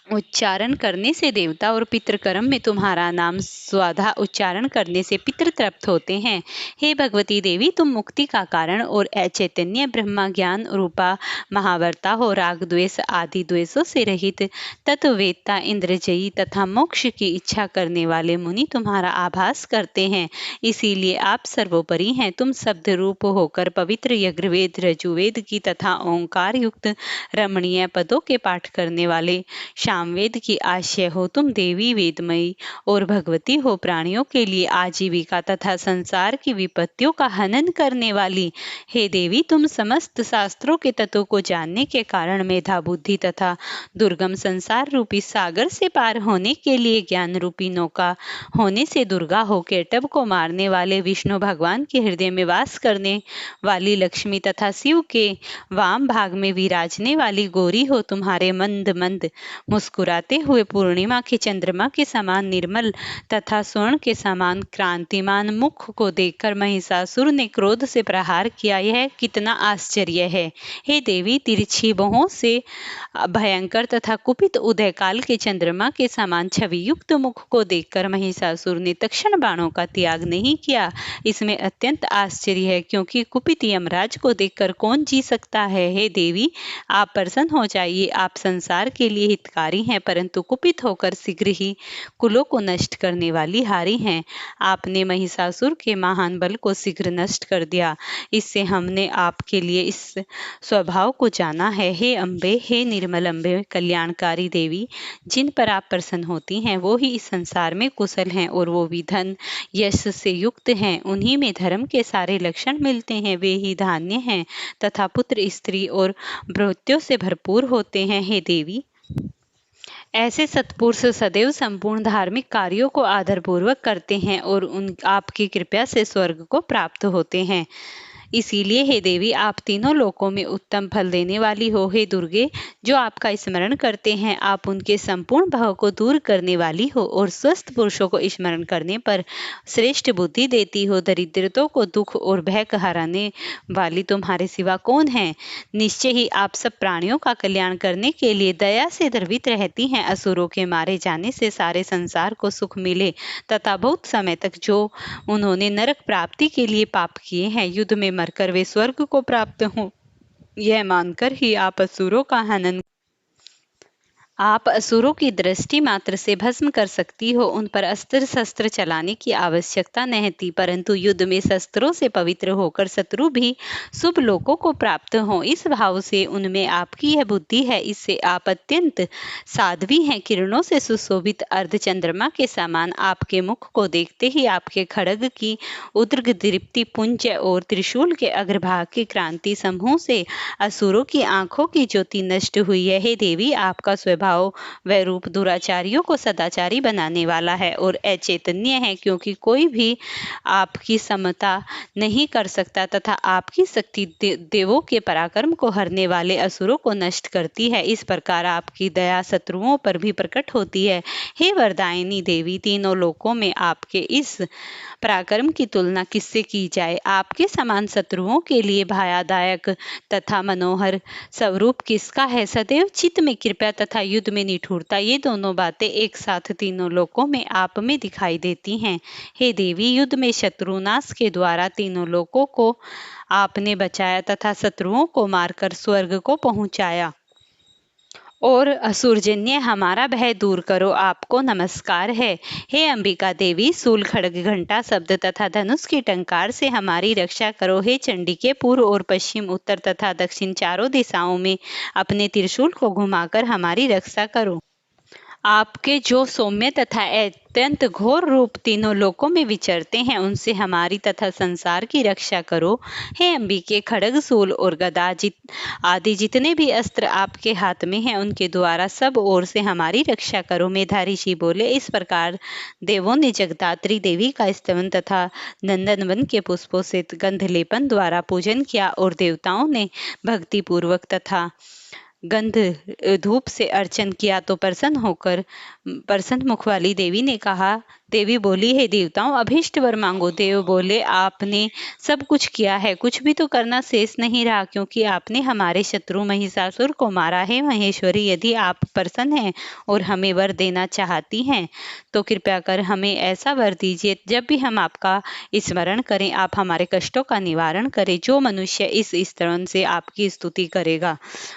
उच्चारण करने से देवता और पितृकर्म में तुम्हारा नाम स्वाधा उच्चारण करने से पितृ तृप्त होते हैं। हे भगवती देवी, तुम मुक्ति का कारण और चैतन्य ब्रह्मा ज्ञान रूपा महावर्ता हो। राग द्वेष आदि द्वेषों से रहित तत्ववेत्ता, इंद्रजयी तथा मोक्ष की इच्छा करने वाले मुनि तुम्हारा आभास करते हैं, इसीलिए आप सर्वोपरि हैं। तुम शब्द रूप होकर पवित्र यज्ञवेद, रजुवेद की तथा ओंकार युक्त रमणीय पदों के पाठ करने वाले सामवेद की आश्रय हो। तुम देवी वेदमयी और भगवती हो, प्राणियों के लिए आजीविका तथा संसार की विपत्तियों का हनन करने वाली। हे देवी, तुम समस्त शास्त्रों के तत्वों को जानने के कारण मेधा, बुद्धि तथा दुर्गम संसार रूपी सागर से पार होने के लिए ज्ञान रूपी नौका होने से दुर्गा हो। केटव को मारने वाले विष्णु भगवान के हृदय में वास करने वाली लक्ष्मी तथा शिव के वाम भाग में विराजने वाली गौरी हो। तुम्हारे मंद मंद मुस्कुराते हुए पूर्णिमा के चंद्रमा के समान निर्मल तथा स्वर्ण के समान क्रांतिमान मुख को देखकर महिषासुर ने क्रोध से प्रहार किया। यह कितना आश्चर्य है। हे देवी, तिरछी भौहों से भयंकर तथा कुपित उदयकाल के चंद्रमा के समान छवि युक्त मुख को देखकर महिषासुर ने तक्षण बाणों का त्याग नहीं किया। इसमें अत्यंत आश्चर्य है, क्योंकि कुपित यमराज को देखकर कौन जी सकता है। हे देवी, आप प्रसन्न हो जाइए। आप संसार के लिए हितकारी हैं, परंतु कुपित होकर शीघ्र ही कुलों को नष्ट करने वाली हारी हैं। आपने महिषासुर के महान बल को शीघ्र नष्ट कर दिया। इससे हमने आपके लिए इस स्वभाव को जाना है। हे अम्बे, हे निर्मल अम्बे, कल्याणकारी देवी, जिन पर आप प्रसन्न होती हैं वो ही इस संसार में कुशल हैं और वो भी धन यश से युक्त हैं। उन्हीं में धर्म के सारे लक्षण मिलते हैं। वे ही धान्य हैं तथा पुत्र, स्त्री और भृत्यों से भरपूर होते हैं। हे देवी, ऐसे सत्पुरुष सदैव संपूर्ण धार्मिक कार्यों को आदरपूर्वक करते हैं और उन आपकी कृपा से स्वर्ग को प्राप्त होते हैं। इसीलिए हे देवी, आप तीनों लोकों में उत्तम फल देने वाली हो। हे दुर्गे, जो आपका स्मरण करते हैं आप उनके संपूर्ण भाव को दूर करने वाली हो और स्वस्थ पुरुषों को स्मरण करने पर श्रेष्ठ बुद्धि देती हो। दरिद्रतों को दुख और भय हराने वाली तुम्हारे सिवा कौन है। निश्चय ही आप सब प्राणियों का कल्याण करने के लिए दया से द्रवित रहती हैं। असुरों के मारे जाने से सारे संसार को सुख मिले तथा बहुत समय तक जो उन्होंने नरक प्राप्ति के लिए पाप किए हैं, युद्ध में मरकर वे स्वर्ग को प्राप्त हों, यह मानकर ही आप असुरों का हनन आप असुरों की दृष्टि मात्र से भस्म कर सकती हो। उन पर अस्त्र शस्त्र चलाने की आवश्यकता नहीं थी, परंतु युद्ध में शस्त्रों से पवित्र होकर शत्रु भी शुभ लोकों को प्राप्त हों, इस भाव से उनमें आपकी यह बुद्धि है। इससे आप अत्यंत साध्वी हैं। किरणों से सुशोभित अर्धचंद्रमा के समान आपके मुख को देखते ही आपके खड्ग की उद्र दीप्ति पुंज और त्रिशूल के अग्रभाग की क्रांति समूह से असुरों की आंखों की ज्योति नष्ट हुई है। हे देवी, आपका स्वभाव वह रूप दुराचारियों को सदाचारी बनाने वाला है और अचैतन्य है, क्योंकि कोई भी आपकी समता नहीं कर सकता तथा आपकी शक्ति देवों के पराक्रम को हरने वाले असुरों को नष्ट करती है। इस प्रकार आपकी दया शत्रुओं पर भी प्रकट होती है। हे वरदायिनी देवी, तीनों लोकों में आपके इस पराक्रम की तुलना किससे की जाए। आपके समान शत्रुओं के लिए भयादायक तथा मनोहर स्वरूप किसका है। सदैव चित्त में कृपा तथा युद्ध में निठुरता, ये दोनों बातें एक साथ तीनों लोकों में आप में दिखाई देती हैं। हे देवी, युद्ध में शत्रुनाश के द्वारा तीनों लोकों को आपने बचाया तथा शत्रुओं को मारकर स्वर्ग को पहुंचाया और असुरजन्य हमारा भय दूर करो, आपको नमस्कार है। हे अंबिका देवी, शूल, खड्ग, घंटा, शब्द तथा धनुष की टंकार से हमारी रक्षा करो। हे चंडी के पूर्व और पश्चिम, उत्तर तथा दक्षिण चारों दिशाओं में अपने त्रिशूल को घुमाकर हमारी रक्षा करो। आपके जो सौम्य तथा अत्यंत घोर रूप तीनों लोकों में विचरते हैं, उनसे हमारी तथा संसार की रक्षा करो। हे अंबिके, खड्ग, शूल और गदा आदि जितने भी अस्त्र आपके हाथ में हैं, उनके द्वारा सब ओर से हमारी रक्षा करो। मेधा ऋषि बोले, इस प्रकार देवों ने जगदात्री देवी का स्तवन तथा नंदनवन के पुष्पों से गंध लेपन द्वारा पूजन किया और देवताओं ने भक्ति पूर्वक तथा गंध धूप से अर्चन किया तो प्रसन्न मुख वाली देवी ने कहा, देवी बोली, हे देवताओं, अभीष्ट वर मांगो। देव बोले, आपने सब कुछ किया है, कुछ भी तो करना शेष नहीं रहा, क्योंकि आपने हमारे शत्रु महिषासुर को मारा है। महेश्वरी, यदि आप प्रसन्न हैं और हमें वर देना चाहती हैं तो कृपया कर हमें ऐसा वर दीजिए, जब भी हम आपका स्मरण करें आप हमारे कष्टों का निवारण करें। जो मनुष्य इस स्तवन से आपकी स्तुति करेगा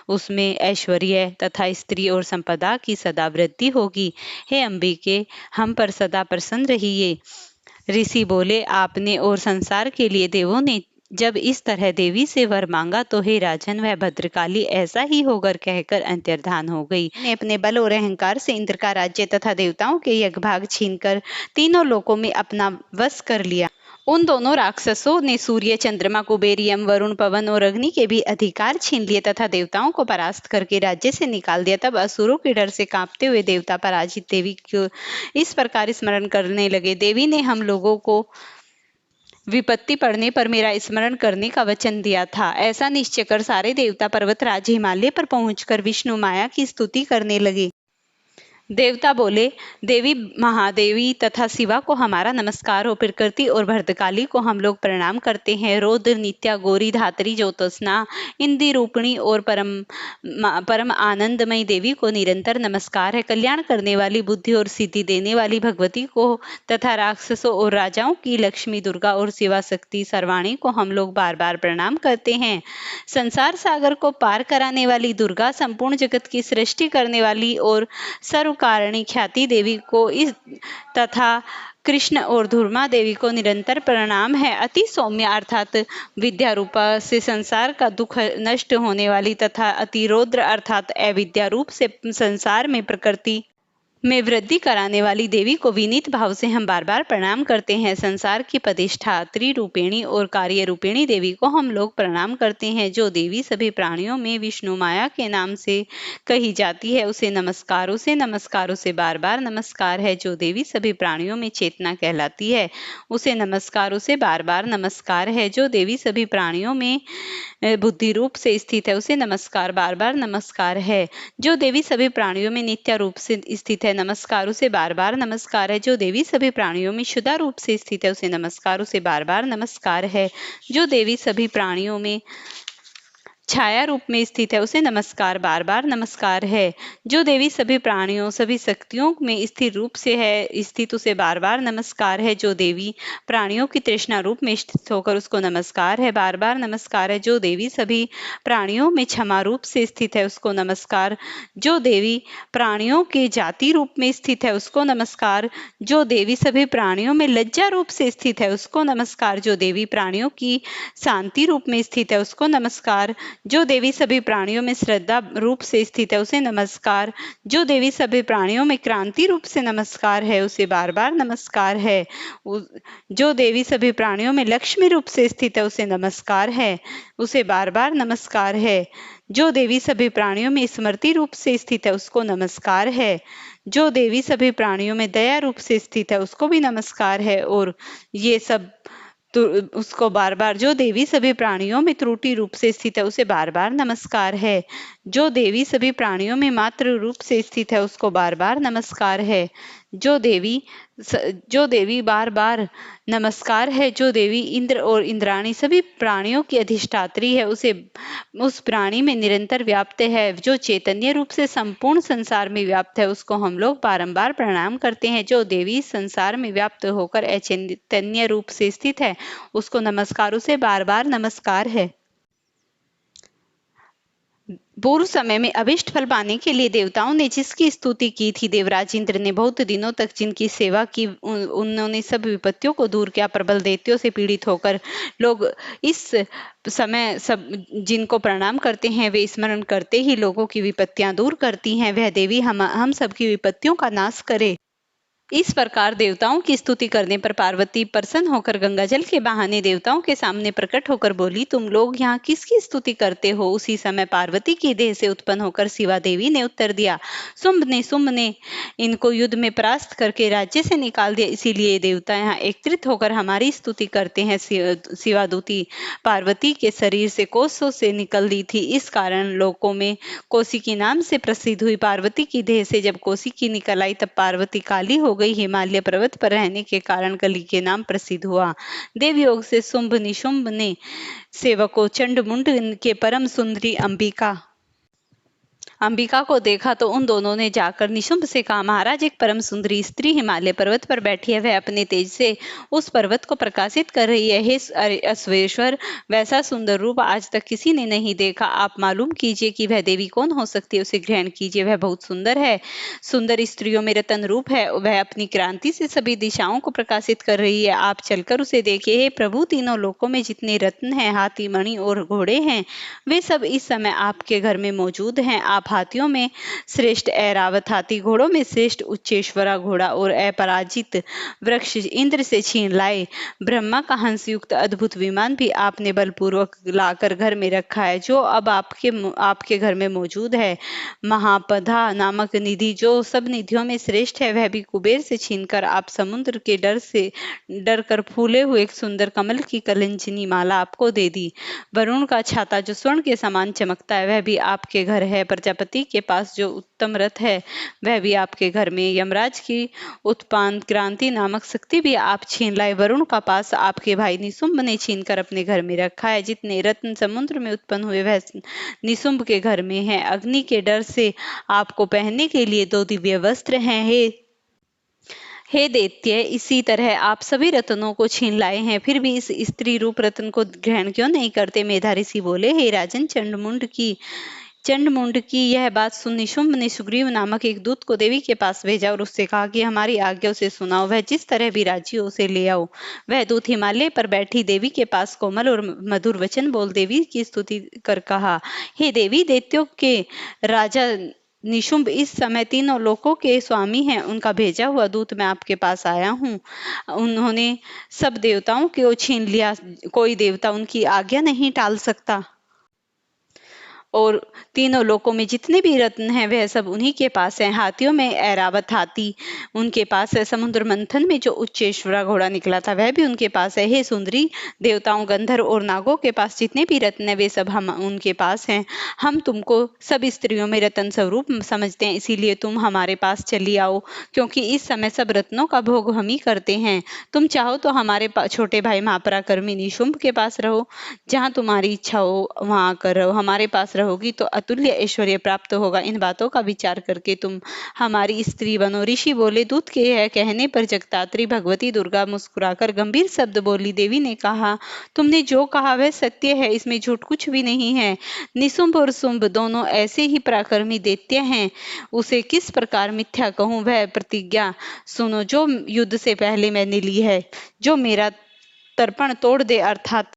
उसमें ऐश्वर्य तथा स्त्री और संपदा की सदा वृद्धि होगी। हे अंबिके, हम पर सदा प्रसन्न रहिए। ऋषि बोले, आपने और संसार के लिए देवों ने जब इस तरह देवी से वर मांगा तो हे राजन, वह भद्रकाली ऐसा ही होकर कहकर अंतर्धान हो गई। ने अपने बल और अहंकार से इंद्र का राज्य तथा देवताओं के यज्ञ भाग छीनकर तीनों लोकों में अपना वश कर लिया। उन दोनों राक्षसों ने सूर्य, चंद्रमा, कुबेर, यम, वरुण, पवन और अग्नि के भी अधिकार छीन लिए तथा देवताओं को परास्त करके राज्य से निकाल दिया। तब असुरों के डर से कांपते हुए देवता पराजित देवी को इस प्रकार स्मरण करने लगे, देवी ने हम लोगों को विपत्ति पड़ने पर मेरा स्मरण करने का वचन दिया था। ऐसा निश्चय कर सारे देवता पर्वतराज हिमालय पर पहुंचकर विष्णु माया की स्तुति करने लगे। देवता बोले, देवी महादेवी तथा शिवा को हमारा नमस्कार हो। प्रकृति और भद्रकाली को हम लोग प्रणाम करते हैं। रौद्र, नित्या, गौरी, धात्री, ज्योत्सना, इंदी रूपिणी और परम आनंदमयी देवी को निरंतर नमस्कार है। कल्याण करने वाली, बुद्धि और सिद्धि देने वाली भगवती को तथा राक्षसों और राजाओं की लक्ष्मी, दुर्गा और शिवा शक्ति सर्वाणी को हम लोग बार बार प्रणाम करते हैं। संसार सागर को पार कराने वाली दुर्गा, संपूर्ण जगत की सृष्टि करने वाली और सर्वकारिणी ख्याति देवी को इस तथा कृष्ण और धूर्मा देवी को निरंतर प्रणाम है। अति सौम्य अर्थात विद्या रूपा से संसार का दुख नष्ट होने वाली तथा अति रौद्र अर्थात अविद्या रूप से संसार में प्रकृति में वृद्धि कराने वाली देवी को विनीत भाव से हम बार बार प्रणाम करते हैं। संसार की प्रतिष्ठा त्रिरूपिणी और कार्य रूपिणी देवी को हम लोग प्रणाम करते हैं। जो देवी सभी प्राणियों में विष्णु माया के नाम से कही जाती है उसे नमस्कार, उसे बार बार नमस्कार है। जो देवी सभी प्राणियों में चेतना कहलाती है उसे नमस्कार, उसे बार बार नमस्कार है। जो देवी सभी प्राणियों में बुद्धि रूप से स्थित है उसे नमस्कार, बार बार नमस्कार है। जो देवी सभी प्राणियों में नित्य रूप से स्थित है नमस्कार, उसे बार बार नमस्कार है। जो देवी सभी प्राणियों में शुद्ध रूप से स्थित है उसे नमस्कार, उसे बार बार नमस्कार है। जो देवी सभी प्राणियों में छाया रूप में स्थित है उसे नमस्कार, बार बार नमस्कार है। जो देवी सभी प्राणियों सभी शक्तियों में स्थिर रूप से है स्थित उसे बार बार नमस्कार है। जो देवी प्राणियों की तृष्णा रूप में स्थित होकर उसको नमस्कार है, बार बार नमस्कार है। जो देवी सभी प्राणियों में क्षमा रूप से स्थित है उसको नमस्कार। जो देवी प्राणियों के जाति रूप में स्थित है उसको नमस्कार। जो देवी सभी प्राणियों में लज्जा रूप से स्थित है उसको नमस्कार। जो देवी प्राणियों की शांति रूप में स्थित है उसको नमस्कार। जो देवी सभी प्राणियों में श्रद्धा रूप से स्थित है उसे नमस्कार। जो देवी सभी प्राणियों में क्रांति रूप से नमस्कार है उसे बार बार नमस्कार है। जो देवी सभी प्राणियों में लक्ष्मी रूप से स्थित है उसे नमस्कार है, उसे बार बार नमस्कार है। जो देवी सभी प्राणियों में स्मृति रूप से स्थित है उसको नमस्कार है। जो देवी सभी प्राणियों में दया रूप से स्थित है उसको भी नमस्कार है। और ये सब तो उसको बार बार, जो देवी सभी प्राणियों में त्रुटि रूप से स्थित है उसे बार बार नमस्कार है। जो देवी सभी प्राणियों में मात्र रूप से स्थित है उसको बार बार नमस्कार है। जो देवी बार बार नमस्कार है, जो देवी इंद्र और इंद्राणी सभी प्राणियों की अधिष्ठात्री है, उसे उस प्राणी में निरंतर व्याप्त है, जो चैतन्य रूप से संपूर्ण संसार में व्याप्त है, उसको हम लोग बारंबार प्रणाम करते हैं। जो देवी संसार में व्याप्त होकर अचैतन्य रूप से स्थित है, उसको नमस्कार, उसे बार बार नमस्कार है। पूर्व समय में अभिष्ट फल पाने के लिए देवताओं ने जिसकी स्तुति की थी, देवराज इंद्र ने बहुत दिनों तक जिनकी सेवा की, उन्होंने सब विपत्तियों को दूर किया। प्रबल दैत्यों से पीड़ित होकर लोग इस समय सब जिनको प्रणाम करते हैं, वे स्मरण करते ही लोगों की विपत्तियां दूर करती हैं। वह देवी हम सबकी विपत्तियों का नाश करे। इस प्रकार देवताओं की स्तुति करने पर पार्वती प्रसन्न होकर गंगा जल के बहाने देवताओं के सामने प्रकट होकर बोली, तुम लोग यहाँ किसकी स्तुति करते हो? उसी समय पार्वती की देह से उत्पन्न होकर शिवा देवी ने उत्तर दिया, शुंभ ने इनको युद्ध में परास्त करके राज्य से निकाल दिया, इसीलिए देवता यहाँ एकत्रित होकर हमारी स्तुति करते हैं। शिवादूती पार्वती के शरीर से कोसों से निकल दी थी, इस कारण लोकों में कौशिकी नाम से प्रसिद्ध हुई। पार्वती की देह से जब कौशिकी निकल आई, तब पार्वती काली हो गई। हिमालय पर्वत पर रहने के कारण कली के नाम प्रसिद्ध हुआ। देव योग से शुंभ निशुंभ ने सेवकों चंड मुंड के परम सुंदरी अंबिका को देखा तो उन दोनों ने जाकर निशुंभ से कहा, महाराज, एक परम सुंदरी स्त्री हिमालय पर्वत पर बैठी है, वह अपने तेज से उस पर्वत को प्रकाशित कर रही है। हे अश्वेश्वर, वैसा सुंदर रूप आज तक किसी ने नहीं देखा। आप मालूम कीजिए कि वह देवी कौन हो सकती है, उसे ग्रहण कीजिए, वह बहुत सुंदर है, सुंदर स्त्रियों में रतन रूप है, वह अपनी क्रांति से सभी दिशाओं को प्रकाशित कर रही है। आप चलकर उसे देखिए। हे प्रभु, तीनों लोकों में जितने रत्न हैं, हाथी, मणि और घोड़े हैं, वे सब इस समय आपके घर में मौजूद हैं। आप हाथियों में श्रेष्ठ ऐरावत हाथी, घोड़ों में श्रेष्ठ उच्चेश्वरा घोड़ा और अपराजित वृक्ष इंद्र से छीन लाए ब्रह्मा का हंस युक्त अद्भुत विमान भी आपने बलपूर्वक लाकर घर में रखा है, जो अब आपके घर में मौजूद है। महापधा नामक निधि, जो सब निधियों में श्रेष्ठ है, वह भी कुबेर से छीनकर आप समुद्र के डर कर फूले हुए एक सुंदर कमल की कलंजनी माला आपको दे दी। वरुण का छाता, जो स्वर्ण के समान चमकता है, वह भी आपके घर है। प्रजापति के पास जो उत्तम रथ है, वह भी आपके घर में। यमराज की उत्पान क्रांति नामक शक्ति भी आप छीन लाए। वरुण का पास आपके भाई निशुंभ ने छीनकर अपने घर में रखा है। जितने रत्न समुद्र में उत्पन्न हुए, वह निशुंभ के घर में है। अग्नि के डर से आपको पहनने के लिए 2 दिव्य वस्त्र हैं। हे दैत्य, इसी तरह आप सभी रत्नों को छीन लाए हैं, फिर भी इस स्त्री रूप रत्न को ग्रहण क्यों नहीं करते? मेधा ऋषि बोले, हे राजन, चंडमुंड की यह बात सुन निशुंभ ने सुग्रीव नामक एक दूत को देवी के पास भेजा और उससे कहा कि हमारी आज्ञा उसे सुनाओ, वह जिस तरह भी राजी हो उसे ले आओ। वह दूत हिमालय पर बैठी देवी के पास कोमल और मधुर वचन बोल देवी की स्तुति कर कहा, हे देवी, दैत्यों के राजा निशुंभ इस समय तीनों लोकों के स्वामी हैं, उनका भेजा हुआ दूत मैं आपके पास आया हूँ। उन्होंने सब देवताओं को छीन लिया, कोई देवता उनकी आज्ञा नहीं टाल सकता, और तीनों लोकों में जितने भी रत्न हैं, वह सब उन्हीं के पास हैं। हाथियों में ऐरावत हाथी उनके पास है। समुद्र मंथन में जो उच्चेश्वरा घोड़ा निकला था, वह भी उनके पास है। हे सुंदरी, देवताओं, गंधर्व और नागों के पास जितने भी रत्न हैं, वे सब हम उनके पास हैं। हम तुमको सब स्त्रियों में रत्न स्वरूप समझते हैं, इसीलिए तुम हमारे पास चली आओ, क्योंकि इस समय सब रत्नों का भोग हम ही करते हैं। तुम चाहो तो हमारे छोटे भाई महापराक्रमी निशुंभ के पास रहो, जहाँ तुम्हारी इच्छा हो वहां आकर रहो। हमारे पास रहोगी तो अतुल्य ऐश्वर्य प्राप्त होगा। इन बातों का विचार करके तुम हमारी स्त्री बनो। ऋषि बोले, दूत के यह कहने पर जगतात्री भगवती दुर्गा मुस्कुराकर गंभीर शब्द बोली। देवी ने कहा, तुमने जो कहा वह सत्य है, इसमें झूठ कुछ भी नहीं है। निशुंभ और शुंभ दोनों ऐसे ही पराक्रमी दैत्य हैं, उसे किस प्रकार मिथ्या कहूं? वह प्रतिज्ञा सुनो जो युद्ध से पहले मैंने ली है, जो मेरा तर्पण तोड़ दे, अर्थात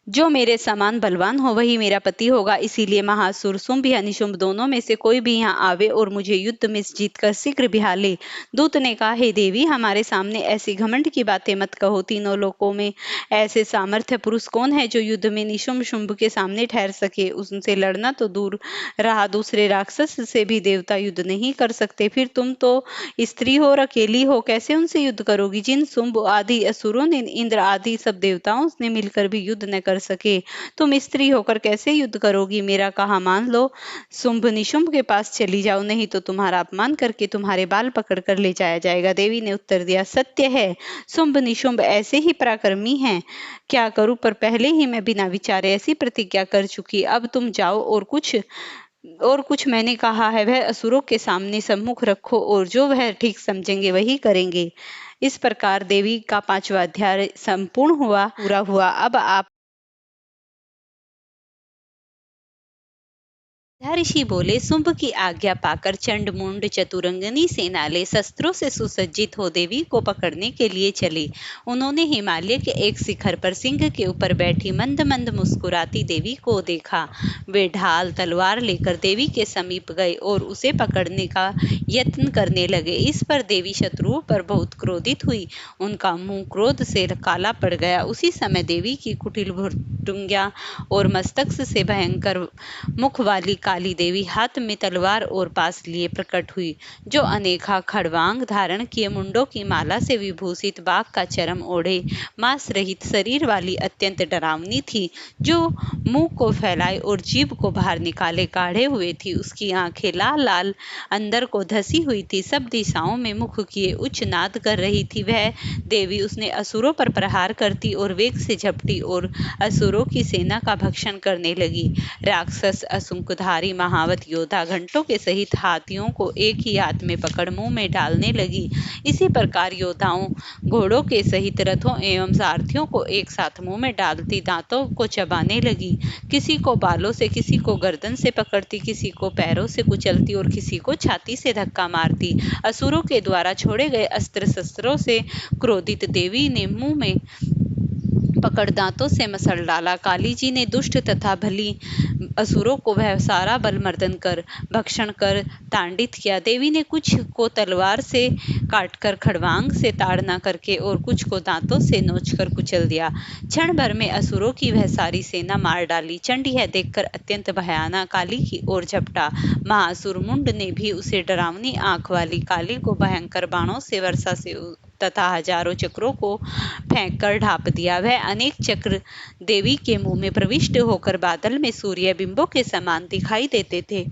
जो मेरे समान बलवान हो वही मेरा पति होगा। इसीलिए महासुर शुंभ या निशुंभ दोनों में से कोई भी यहाँ आवे और मुझे युद्ध में जीतकर शीघ्र बिहा ले। दूत ने कहा, हे देवी, हमारे सामने ऐसी घमंड की बातें मत कहो। तीनों लोकों में ऐसे सामर्थ्य पुरुष कौन है जो युद्ध में निशुंभ शुंभ के सामने ठहर सके? उनसे लड़ना तो दूर रहा, दूसरे राक्षस से भी देवता युद्ध नहीं कर सकते। फिर तुम तो स्त्री हो और अकेली हो, कैसे उनसे युद्ध करोगी? जिन शुंभ आदि असुरों ने इंद्र आदि सब देवताओं ने मिलकर भी युद्ध न कर कर सके। तुम स्त्री होकर कैसे युद्ध करोगी? मेरा कहा मान लो। शुंभ निशुंभ के पास चली जाओ, नहीं तो तुम्हारा अपमान करके तुम्हारे बाल पकड़ कर ले जाया जाएगा। देवी ने उत्तर दिया, सत्य है, शुंभ निशुंभ ऐसे ही पराक्रमी हैं। क्या करूं, पर पहले ही मैं बिना विचारे ऐसी प्रतिज्ञा कर चुकी। अब तुम जाओ और कुछ मैंने कहा है वह असुरों के सामने सम्मुख रखो, और जो वह ठीक समझेंगे वही करेंगे। इस प्रकार देवी का 5वां अध्याय संपूर्ण हुआ, पूरा हुआ। अब आप ऋषि बोले, शुंभ की आज्ञा पाकर चंड मुंड चतुरंगनी सेनाले शस्त्रों से सुसज्जित हो देवी को पकड़ने के लिए चले। उन्होंने हिमालय के एक शिखर पर सिंह के ऊपर बैठी मंद मंद मुस्कुराती देवी को देखा। वे ढाल तलवार लेकर देवी के समीप गए और उसे पकड़ने का यत्न करने लगे। इस पर देवी शत्रुओं पर बहुत क्रोधित हुई। उनका मुंह क्रोध से काला पड़ गया। उसी समय देवी की कुटिल भुजंगियां और मस्तक से भयंकर मुख वाली काली देवी हाथ में तलवार और पास लिए प्रकट हुई, जो अनेका खड़वांग धारण किए मुंडों की माला से विभूषित बाघ का चर्म ओढ़े मांस रहित शरीर वाली अत्यंत डरावनी थी, जो मुंह को फैलाए और जीभ को बाहर निकाले काढ़े हुए थी। उसकी आंखें लाल लाल अंदर को धसी हुई थी, सब दिशाओं में मुख किए उच्च नाद कर रही थी। वह देवी उसने असुरों पर प्रहार करती और वेग से झपटी और असुरों की सेना का भक्षण करने लगी। राक्षस असुंकधारी महावत योद्धा घंटों के सहित हाथियों को एक ही हाथ में पकड़ मुंह में डालने लगी। इसी प्रकार योद्धाओं घोड़ों के सहित रथों एवं सारथियों को एक साथ मुंह में डालती दांतों को चबाने लगी। किसी को बालों से, किसी को गर्दन से पकड़ती, किसी को पैरों से कुचलती और किसी को छाती से धक्का मारती। असुरों के द्वारा छोड़े गए अस्त्र शस्त्रों से क्रोधित देवी ने मुंह में पकड़ दांतों से मसल डाला। काली जी ने दुष्ट तथा भली असुरों को वह सारा बल मर्दन कर भक्षण कर तांडित किया। देवी ने कुछ को तलवार से काटकर खड़वांग से ताड़ना करके और कुछ को दांतों से नोचकर कुचल दिया। क्षण भर में असुरों की वह सारी सेना मार डाली। चंड यह देखकर अत्यंत भयानक काली की ओर झपटा। महासुर मुंड ने भी उसे डरावनी आंख वाली काली को भयंकर बाणों से वर्षा से तथा हजारों चक्रों को फेंककर ढांप दिया। वह अनेक चक्र देवी के मुंह में प्रविष्ट होकर बादल में सूर्य बिंबों के समान दिखाई देते थे।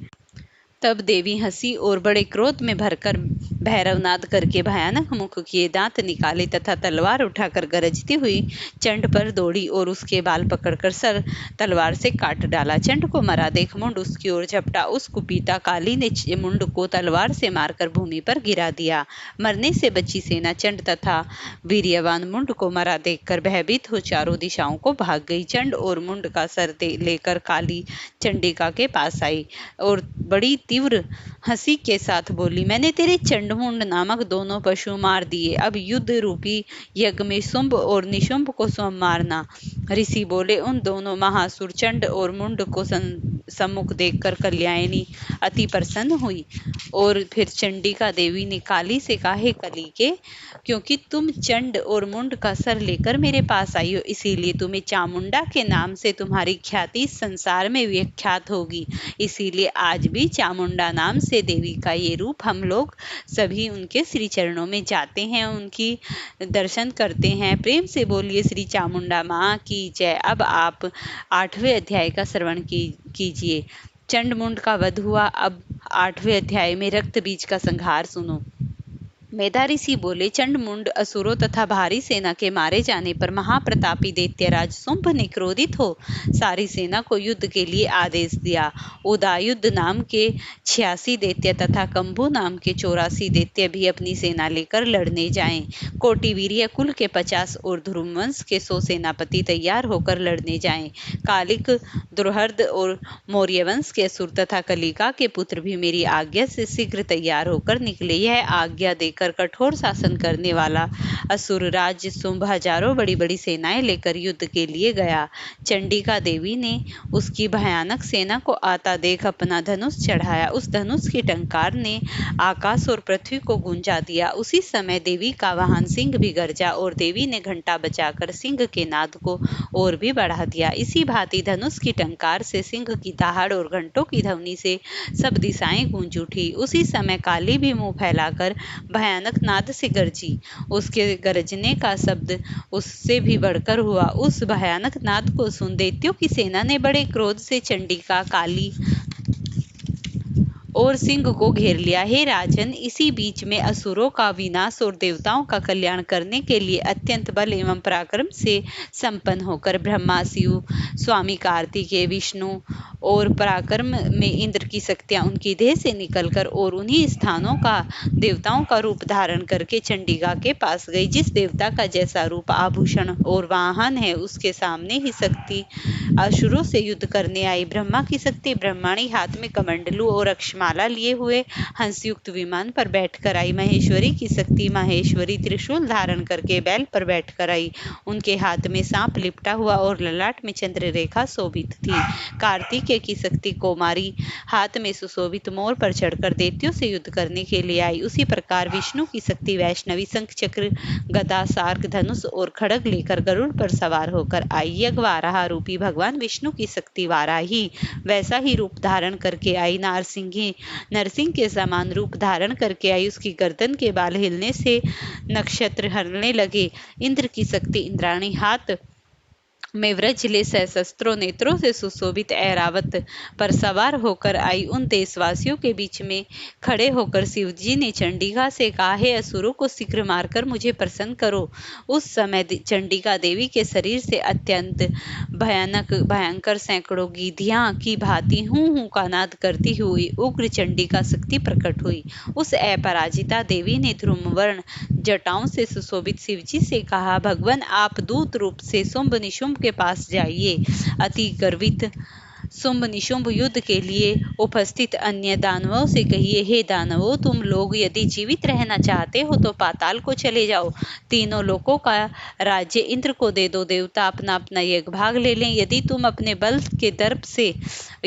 तब देवी हंसी और बड़े क्रोध में भरकर भैरवनाद करके भयानक मुख किए दांत निकाले तथा तलवार उठाकर गरजती हुई चंड पर दौड़ी और उसके बाल पकड़कर सर तलवार से काट डाला। चंड को मरा देख मुंड उसकी ओर झपटा। उस कुपीता काली ने मुंड को तलवार से मारकर भूमि पर गिरा दिया। मरने से बची सेना चंड तथा वीर्यवान मुंड को मरा देखकर भयभीत हो चारों दिशाओं को भाग गई। चंड और मुंड का सर लेकर काली चंडिका के पास आई और बड़ी तीव्र हंसी के साथ बोली, मैंने तेरे चंडमुंड नामक दोनों पशु मार दिए। अब युद्ध रूपी यज्ञ में शुंभ और निशुंभ को स्वयं मारना। ऋषि बोले, उन दोनों महासुर चंड और मुंड को सम्मुख देखकर कल्याणी अति प्रसन्न हुई और फिर चंडिका देवी ने काली से कहा, हे कलिके, क्योंकि तुम चंड और मुंड का सर लेकर मेरे पास आई हो, इसीलिए तुम्हें चामुंडा के नाम से तुम्हारी ख्याति संसार में विख्यात होगी। इसीलिए आज भी चामुंडा नाम से देवी का ये रूप हम लोग सभी उनके श्री चरणों में जाते हैं, उनकी दर्शन करते हैं। प्रेम से बोलिए श्री चामुंडा माँ की जय। अब आप 8वें अध्याय का श्रवण कीजिए। चंड मुंड का वध हुआ। अब 8वें अध्याय में रक्त बीज का संहार सुनो। मेधा ऋषि बोले, चंड मुंड असुरों तथा भारी सेना के मारे जाने पर महाप्रतापी दैत्यराज शुंभ ने क्रोधित हो सारी सेना को युद्ध के लिए आदेश दिया। उदायुध नाम के 86 दैत्य तथा कंभु नाम के 84 दैत्य भी अपनी सेना लेकर लड़ने जाएं। कोटिवीर्य कुल के 50 और ध्रुववंश के 100 सेनापति तैयार होकर लड़ने जाएं। कालिक, दुर्हर्द और मौर्यवंश के असुर तथा कलिका के पुत्र भी मेरी आज्ञा से शीघ्र तैयार होकर निकले। यह आज्ञा देकर कठोर शासन करने वाला असुर राज शुंभ हजारों बड़ी बड़ी सेनाएं लेकर युद्ध के लिए गया। चंडिका देवी ने उसकी भयानक सेना को आता देख अपना धनुष चढ़ाया। उस धनुष की टंकार ने आकाश और पृथ्वी को गूंजा दिया। उसी समय देवी का वाहन सिंह भी गरजा और देवी ने घंटा बजाकर सिंह के नाद को और भी बढ़ा दिया। इसी भांति धनुष की टंकार से सिंह की दहाड़ और घंटों की ध्वनि से सब दिशाएं गूंज उठी। उसी समय काली भी मुंह फैलाकर भयानक नाद से गरजी। उसके गरजने का शब्द उससे भी बढ़कर हुआ। उस भयानक नाद को सुन दैत्यों की सेना ने बड़े क्रोध से चंडिका, काली और सिंह को घेर लिया। हे राजन, इसी बीच में असुरों का विनाश और देवताओं का कल्याण करने के लिए अत्यंत बल एवं पराक्रम से संपन्न होकर ब्रह्मा, शिव, स्वामी कार्तिकेय, विष्णु और पराक्रम में इंद्र की शक्तियां उनकी देह से निकलकर और उन्हीं स्थानों का देवताओं का रूप धारण करके चंडिका के पास गई। जिस देवता का जैसा रूप, आभूषण और वाहन है, उसके सामने ही शक्ति असुरों से युद्ध करने आई। ब्रह्मा की शक्ति ब्रह्माणी हाथ में कमंडलू और अक्षमाला लिए हुए हंसयुक्त विमान पर बैठकर आई। महेश्वरी की शक्ति माहेश्वरी त्रिशूल धारण करके बैल पर बैठकर आई। उनके हाथ में सांप लिपटा हुआ और ललाट में चंद्र रेखा शोभित थी। कार्तिकेय की शक्ति कौमारी हाथ में सुशोभित मोर पर चढ़कर दैत्यों से युद्ध करने के लिए आई। उसी प्रकार विष्णु की शक्ति वैष्णवी शंख, चक्र, गदा, सार्क, धनुष और खड्ग लेकर गरुड़ पर सवार होकर आई। यज्ञवाराह रूपी भगवान विष्णु की शक्ति वाराही वैसा ही रूप धारण करके आई। नरसिंह के समान रूप धारण करके आई। उसकी गर्दन के बाल हिलने से नक्षत्र हलने लगे। इंद्र की शक्ति इंद्राणी हाथ में वज्र ले सहस्त्रों नेत्रों से सुशोभित ऐरावत पर सवार होकर आई। उन देशवासियों के बीच में खड़े होकर शिवजी ने चंडिका से कहा, हे असुरों को शीघ्र मारकर मुझे प्रसन्न करो। उस समय चंडिका देवी के शरीर से अत्यंत भयंकर सैकड़ों गिद्धियां की भांति हूं हूं का नाद करती हुई उग्र चंडिका शक्ति प्रकट हुई। उस अपराजिता देवी ने ध्रुमवर्ण जटाओं से सुशोभित शिवजी से कहा, भगवान आप दूत रूप से शुंभ निशुंभ के पास जाइए। अति गर्वित शुंभ निशुंभ युद्ध के लिए उपस्थित अन्य दानवों से कहिए, हे दानवों, तुम लोग यदि जीवित रहना चाहते हो तो पाताल को चले जाओ। तीनों लोकों का राज्य इंद्र को दे दो। देवता अपना अपना एक भाग ले लें। यदि तुम अपने बल के दर्प से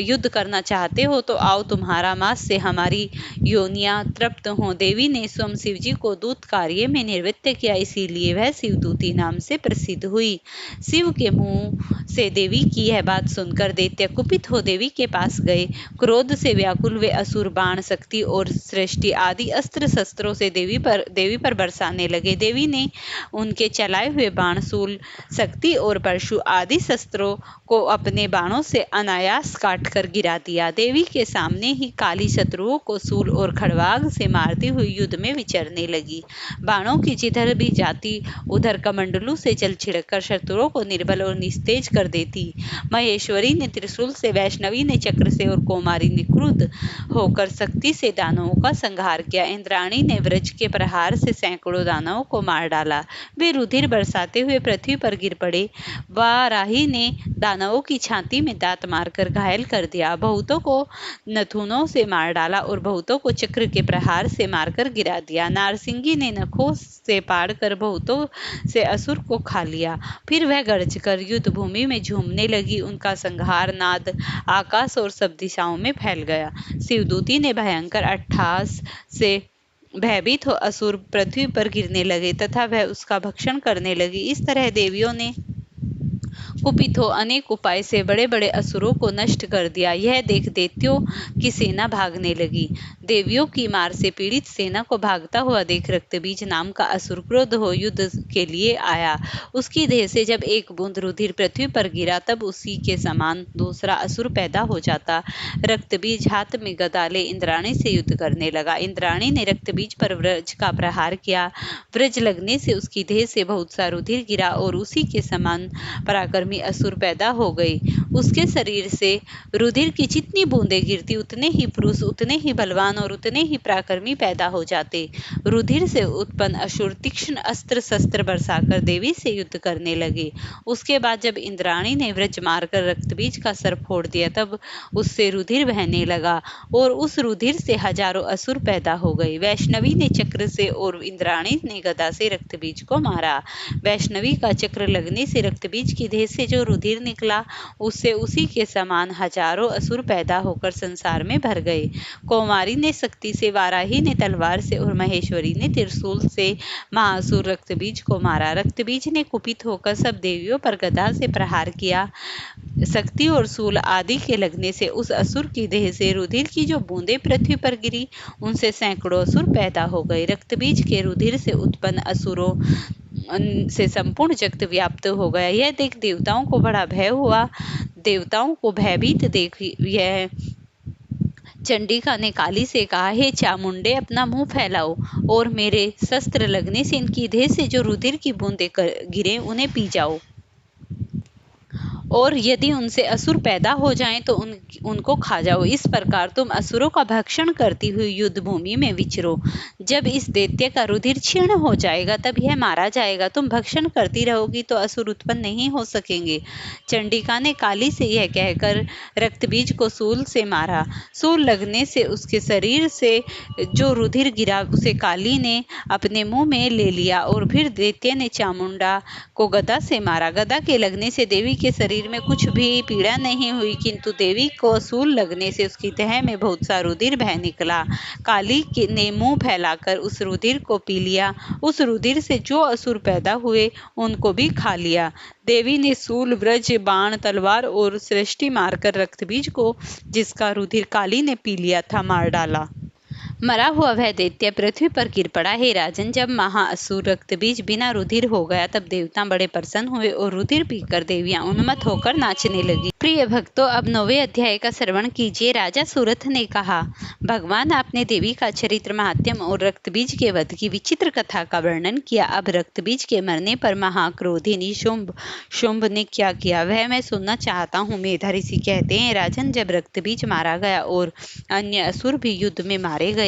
युद्ध करना चाहते हो तो आओ, तुम्हारा मांस से हमारी योनियां तृप्त हों। देवी ने स्वयं शिवजी को दूत कार्य में निवृत्त किया, इसीलिए वह शिवदूती नाम से प्रसिद्ध हुई। शिव के मुंह से देवी की यह बात सुनकर दैत्य कुपित हो देवी के पास गए। क्रोध से व्याकुल वे असुर बाण, शक्ति और सृष्टि आदि अस्त्र शस्त्रों से देवी पर बरसाने लगे। देवी ने उनके चलाए हुए बाण, शूल, शक्ति और परशु आदि शस्त्रों को अपने बाणों से अनायास काटकर गिरा दिया। देवी के सामने ही काली शत्रुओं को शूल और खड़वाग से मारती हुई युद्ध में विचरने लगी। बाणों की जिधर भी जाती उधर कमंडलू से जल छिड़ककर शत्रुओं को निर्बल और निस्तेज कर देती। महेश्वरी ने त्रिशूल से, वैष्णवी ने चक्र से और कौमारी ने क्रुद्ध होकर शक्ति से दानवों का संहार किया। इंद्राणी ने वज्र के प्रहार से सैकड़ों दानवों को मार डाला। वे रुधिर बरसाते हुए पृथ्वी पर गिर पड़े। वाराही ने दानवों की छाती में दांत मारकर घायल कर दिया। बहुतों को नथुनों से मार डाला और बहुतों को चक्र के प्रहार से मारकर गिरा दिया। नारसिंगी ने नखों से पाड़कर बहुतों से असुर को खा लिया। फिर वह गरजकर युद्ध भूमि में झूमने लगी। उनका संहार नाद आकाश और सब दिशाओं में फैल गया। शिवदूती ने भयंकर अट्टहास से भयभीत हो असुर पृथ्वी पर गिरने लगे तथा वह उसका भक्षण करने लगी। इस तरह देवियों ने कुपित हो अनेक उपाय से बड़े बड़े असुरों को नष्ट कर दिया। यह देख दैत्यों की सेना भागने लगी। देवियों की मार से पीड़ित सेना को भागता हुआ देख रक्तबीज नाम का असुर क्रोध हो युद्ध के लिए आया। उसकी देह से जब एक बूंद रुधिर पृथ्वी पर गिरा तब उसी के समान दूसरा असुर पैदा हो जाता। रक्तबीज हाथ में गदा ले इंद्राणी से युद्ध करने लगा। इंद्राणी ने रक्तबीज पर वज्र का प्रहार किया। वज्र लगने से उसकी देह से बहुत सा रुधिर गिरा और उसी के समान पराक्रमी असुर पैदा हो गए। उसके शरीर से रुधिर की जितनी बूंदें गिरती उतने ही पुरुष, उतने ही बलवान और उतने ही पराक्रमी पैदा हो जाते। रुधिर से उत्पन्न असुर तीक्ष्ण अस्त्र शस्त्र बरसाकर देवी से युद्ध करने लगे। उसके बाद जब इंद्राणी ने वज्र मारकर रक्तबीज का सर फोड़ दिया तब उससे रुधिर बहने लगा और उस रुधिर से हजारों असुर पैदा हो गए। वैष्णवी ने चक्र से और इंद्राणी ने गदा से रक्तबीज को मारा। वैष्णवी का चक्र लगने से रक्तबीज की देह से जो रुधिर निकला उससे उसी के समान हजारों असुर पैदा होकर संसार में भर गए। कौमारी ने शक्ति से, वाराही ने तलवार से और महेश्वरी ने त्रिशूल से महाअसुर रक्तबीज को मारा। रक्तबीज ने कुपित होकर सब देवियों पर गदा से प्रहार किया। शक्ति और शूल आदि के लगने से उस असुर की देह से रुधिर की जो बूंदें पृथ्वी पर गिरी उनसे सैकड़ों असुर पैदा हो गए। रक्तबीज के रुधिर से उत्पन्न असुरों से संपूर्ण जगत व्याप्त हो गया। यह देख देवताओं को बड़ा भय हुआ। देवताओं को भयभीत देख यह चंडिका ने काली से कहा, हे चामुंडे, अपना मुंह फैलाओ और मेरे शस्त्र लगने से इनकी देह से जो रुधिर की बूंदें गिरे उन्हें पी जाओ, और यदि उनसे असुर पैदा हो जाएं तो उनको खा जाओ। इस प्रकार तुम असुरों का भक्षण करती हुई युद्ध भूमि में विचरो। जब इस दैत्य का रुधिर क्षीण हो जाएगा तब यह मारा जाएगा। तुम भक्षण करती रहोगी तो असुर उत्पन्न नहीं हो सकेंगे। चंडिका ने काली से यह कहकर रक्तबीज को शूल से मारा। शूल लगने से उसके शरीर से जो रुधिर गिरा उसे काली ने अपने मुंह में ले लिया, और फिर दैत्य ने चामुंडा को गदा से मारा। गदा के लगने से देवी के शरीर में कुछ भी पीड़ा नहीं हुई, किंतु देवी को शूल लगने से उसकी देह में बहुत सा रुधिर बह निकला। काली ने मुंह फैलाकर उस रुधिर को पी लिया। उस रुधिर से जो असुर पैदा हुए उनको भी खा लिया। देवी ने शूल, वज्र, बाण, तलवार और सृष्टि मारकर रक्तबीज को, जिसका रुधिर काली ने पी लिया था, मार डाला। मरा हुआ वह दैत्य पृथ्वी पर गिर पड़ा। हे राजन, जब महाअसुर रक्तबीज बिना रुधिर हो गया तब देवता बड़े प्रसन्न हुए और रुधिर पीकर देवियां उन्मत्त होकर नाचने लगी। प्रिय भक्तों, अब 9वें अध्याय का श्रवण कीजिए। राजा सूरथ ने कहा, भगवान आपने देवी का चरित्र, महात्म्य और रक्तबीज के वध की विचित्र कथा का वर्णन किया। अब रक्तबीज के मरने पर महाक्रोधी शुंभ ने क्या किया वह मैं सुनना चाहता हूँ। मेधा ऋषि कहते हैं, राजन, जब रक्तबीज मारा गया और अन्य असुर भी युद्ध में मारे गए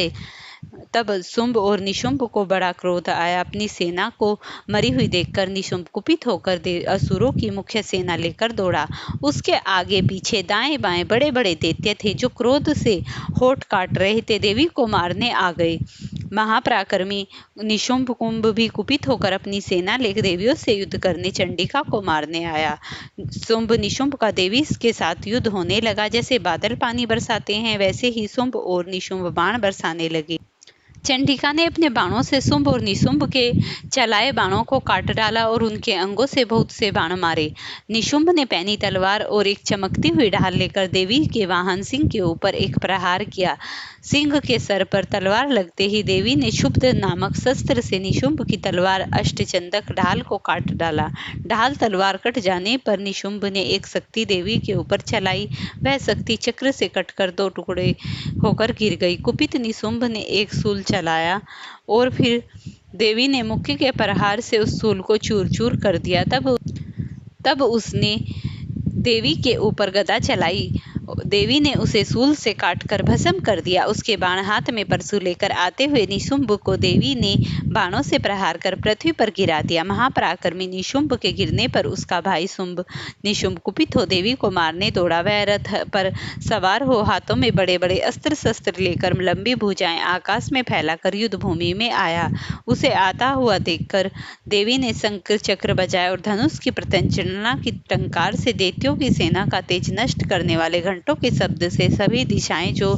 तब शुंभ और निशुंभ को बड़ा क्रोध आया। अपनी सेना को मरी हुई देखकर निशुंभ कुपित होकर असुरों की मुख्य सेना लेकर दौड़ा। उसके आगे पीछे दाएं बाएं बड़े बड़े दैत्य थे जो क्रोध से होठ काट रहे थे, देवी को मारने आ गए। महापराक्रमी निशुंभ कुंभ भी कुपित होकर अपनी सेना लेकर देवियों से युद्ध करने चंडिका को मारने आया। शुंभ निशुंभ का देवी के साथ युद्ध होने लगा। जैसे बादल पानी बरसाते हैं वैसे ही शुंभ और निशुंभ बाण बरसाने लगे। चंडिका ने अपने बाणों से शुंभ और निशुंभ के चलाए बाणों को काट डाला और उनके अंगों से बहुत से बाण मारे। निशुंभ ने पैनी तलवार और एक चमकती हुई ढाल लेकर देवी के वाहन सिंह के ऊपर एक प्रहार किया। सिंह के सर पर तलवार लगते ही देवी ने क्षुब्ध नामक शस्त्र से निशुंभ की तलवार अष्टचंदक ढाल को काट डाला। ढाल तलवार कट जाने पर निशुंभ ने एक शक्ति देवी के ऊपर चलाई। वह शक्ति चक्र से कटकर 2 टुकड़े होकर गिर गई। कुपित निशुंभ ने एक शूल चलाया और फिर देवी ने मुक्के के प्रहार से उस शूल को चूर चूर कर दिया। तब उसने देवी के ऊपर गदा चलाई। देवी ने उसे शूल से काटकर भस्म कर दिया। उसके बाण हाथ में परशु लेकर आते हुए निशुंभ को देवी ने बाणों से प्रहार कर पृथ्वी पर गिरा दिया। महापराक्रमी निशुंभ के गिरने पर उसका भाई शुंभ निशुंभ कुपित हो देवी को मारने दौड़ा। वह रथ पर सवार हो हाथों में बड़े बड़े अस्त्र शस्त्र लेकर लंबी भुजाएं आकाश में फैलाकर युद्ध भूमि में आया। उसे आता हुआ देखकर देवी ने शंख चक्र बजाया और धनुष की प्रत्यंचना की टंकार से दैत्यों की सेना का तेज नष्ट करने वाले घंटों के शब्द से सभी दिशाएं जो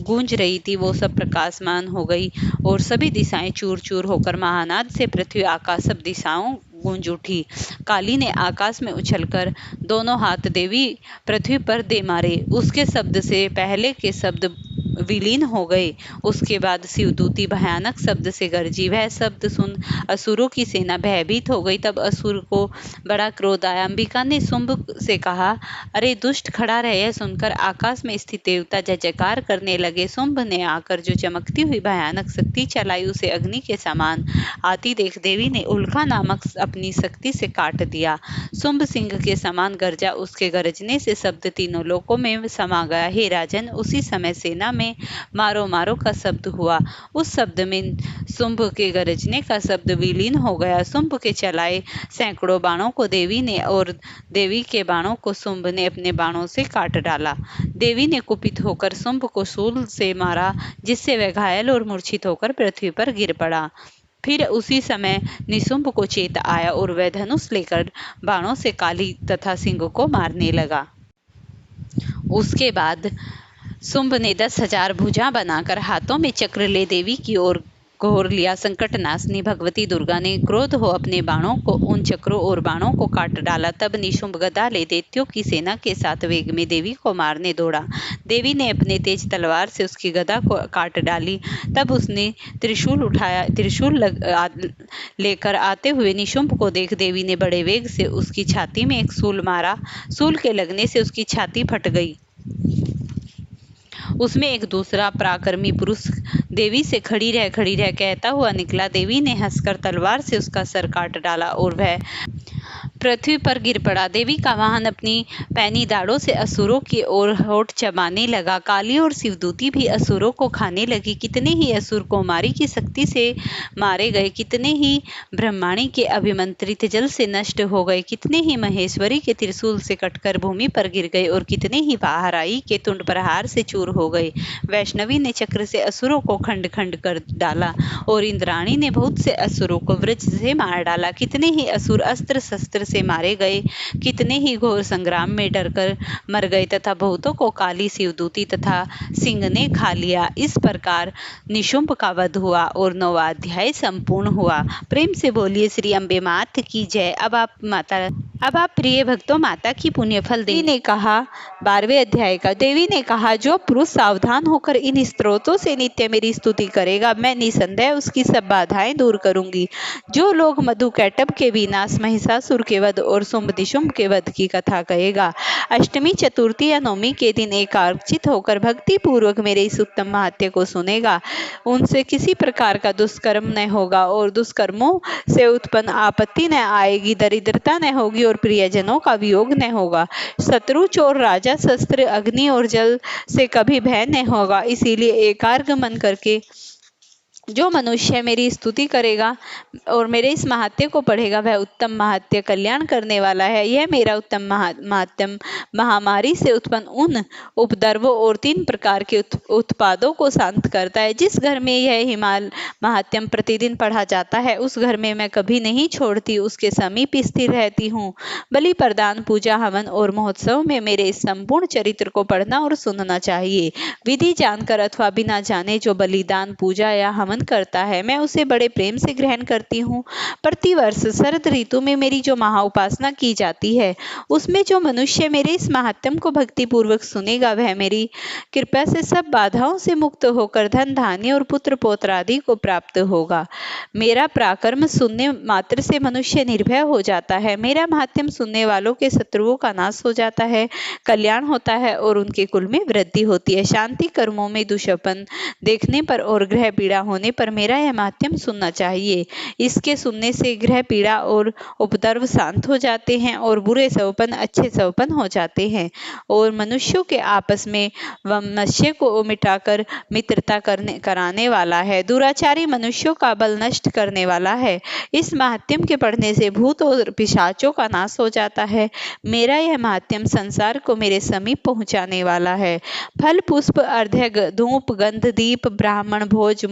गूंज रही थी वो सब प्रकाशमान हो गई और सभी दिशाएं चूर चूर होकर महानाद से पृथ्वी आकाश सब दिशाओं गूंज उठी। काली ने आकाश में उछलकर दोनों हाथ देवी पृथ्वी पर दे मारे। उसके शब्द से पहले के शब्द विलीन हो गए। उसके बाद शिवदूती भयानक शब्द से गरजी। वह शब्द सुन असुरों की सेना भयभीत हो गई। तब असुर को बड़ा क्रोध आया। अंबिका ने शुंभ से कहा, अरे दुष्ट, खड़ा रह। यह सुनकर आकाश में स्थित देवता जय जयकार करने लगे। शुंभ ने आकर जो चमकती हुई भयानक शक्ति चलाई उसे अग्नि के समान आती देख देवी ने उल्का नामक अपनी शक्ति से काट दिया। शुंभ सिंह के समान गरजा। उसके गरजने से शब्द तीनों लोकों में समा गया। हे राजन, उसी समय सेना में मारो मारो का शब्द हुआ। उस शब्द में शुंभ के गरजने का शब्द विलीन हो गया। शुंभ के चलाए सैकड़ों बाणों को देवी ने और देवी के बाणों को शुंभ ने अपने बाणों से काट डाला। देवी ने कुपित होकर शुंभ को शूल से मारा, जिससे वह घायल और मूर्छित होकर पृथ्वी पर गिर पड़ा। फिर उसी समय निशुंभ को चेत आया और वह धनुष लेकर बाणों से काली तथा सिंह को मारने लगा। उसके बाद शुंभ ने 10,000 भुजा बनाकर हाथों में चक्र ले देवी की ओर घोर लिया। संकटनाशिनी भगवती दुर्गा ने क्रोध हो अपने बाणों को उन चक्रों और बाणों को काट डाला। तब निशुंभ गदा ले दैत्यों की सेना के साथ वेग में देवी को मारने दौड़ा। देवी ने अपने तेज तलवार से उसकी गदा को काट डाली। तब उसने त्रिशूल उठाया। त्रिशूल लेकर आते हुए निशुंभ को देख देवी ने बड़े वेग से उसकी छाती में एक शूल मारा। शूल के लगने से उसकी छाती फट गई। उसमें एक दूसरा पराक्रमी पुरुष देवी से खड़ी रह कहता हुआ निकला। देवी ने हंसकर तलवार से उसका सर काट डाला और वह पृथ्वी पर गिर पड़ा। देवी का वाहन अपनी पैनी दाढ़ों से असुरों की ओर होठ चबाने लगा। काली और शिवदूती भी असुरों को खाने लगी। कितने ही असुर कौमारी की शक्ति से मारे गए, कितने ही ब्रह्माणी के अभिमंत्रित जल से नष्ट हो गए, कितने ही महेश्वरी के त्रिशूल से कटकर भूमि पर गिर गए और कितने ही बाहराई के तुंड प्रहार से चूर हो गए। वैष्णवी ने चक्र से असुरों को खंड खंड कर डाला और इंद्राणी ने बहुत से असुरों को वज्र से मार डाला। कितने ही असुर अस्त्र शस्त्र से मारे गए, कितने ही घोर संग्राम में डरकर मर गए तथा बहुतों को काली शिवदूती तथा सिंह ने खा लिया। इस प्रकार निशुंभ का वध हुआ और 9वां अध्याय संपूर्ण हुआ। प्रेम से बोलिए श्री अम्बे मात की जय। अब आप प्रिय भक्तों माता की पुण्य फल देवी ने कहा 12वें अध्याय का। देवी ने कहा, जो पुरुष सावधान होकर इन स्तोत्रों से नित्य मेरी स्तुति करेगा, मैं निसंदेह उसकी सब बाधाएं दूर करूंगी। जो लोग मधुकैटभ के विनाश, महिषासुर के वध और शुंभ निशुंभ के वध की कथा कहेगा, अष्टमी, चतुर्थी या नवमी के दिन एकाग्रचित होकर भक्ति पूर्वक मेरे इस उत्तम महात्म्य को सुनेगा, उनसे किसी प्रकार का दुष्कर्म न होगा और दुष्कर्मों से उत्पन्न आपत्ति न आएगी, दरिद्रता न होगी और प्रियजनों का वियोग न होगा। शत्रु, चोर, राजा, शस्त्र, अग्नि और जल से कभी भय न होगा। इसीलिए एकाग्र मन करके जो मनुष्य मेरी स्तुति करेगा और मेरे इस महात्म्य को पढ़ेगा, वह उत्तम महात्म्य कल्याण करने वाला है। यह मेरा उत्तम महात्म्य महामारी से उत्पन्न उन उपद्रवों और 3 प्रकार के उत्पादों को शांत करता है। जिस घर में यह हिमाल महात्म्य प्रतिदिन पढ़ा जाता है, उस घर में मैं कभी नहीं छोड़ती, उसके समीप स्थिर रहती हूँ। बलि प्रदान, पूजा, हवन और महोत्सव में मेरे इस संपूर्ण चरित्र को पढ़ना और सुनना चाहिए। विधि जानकर अथवा बिना जाने जो बलिदान, पूजा या हवन करता है, मैं उसे बड़े प्रेम से ग्रहण करती हूँ। प्रतिवर्ष शरद ऋतु में मेरी जो महा उपासना की जाती है, उसमें जो मनुष्य मेरे इस महात्म्य को भक्ति पूर्वक सुनेगा, वह मेरी कृपा से सब बाधाओं से मुक्त होकर धन, धान्य और पुत्र पौत्र आदि को प्राप्त होगा। मेरा पराक्रम सुनने मात्र से मनुष्य निर्भय हो जाता है। मेरा महात्म्य सुनने वालों के शत्रुओं का नाश हो जाता है, कल्याण होता है और उनके कुल में वृद्धि होती है। शांति कर्मों में दुष्पन देखने पर और ग्रह पीड़ा होने पर मेरा यह महात्म्य सुनना चाहिए। इसके सुनने से ग्रह पीड़ा और उपद्रव शांत हो जाते हैं और बुरे सवपन अच्छे सवपन हो जाते हैं और मनुष्यों के आपस में वैमनस्य को मिटाकर मित्रता कराने वाला है। दुराचारी मनुष्यों का बल नष्ट करने वाला है। इस महात्म्य के पढ़ने से भूत और पिशाचों का नाश हो जाता है। मेरा यह महात्म्य संसार को मेरे समीप पहुंचाने वाला है। फल, पुष्प, अर्घ्य, धूप, गंध, दीप, ब्राह्मण भोज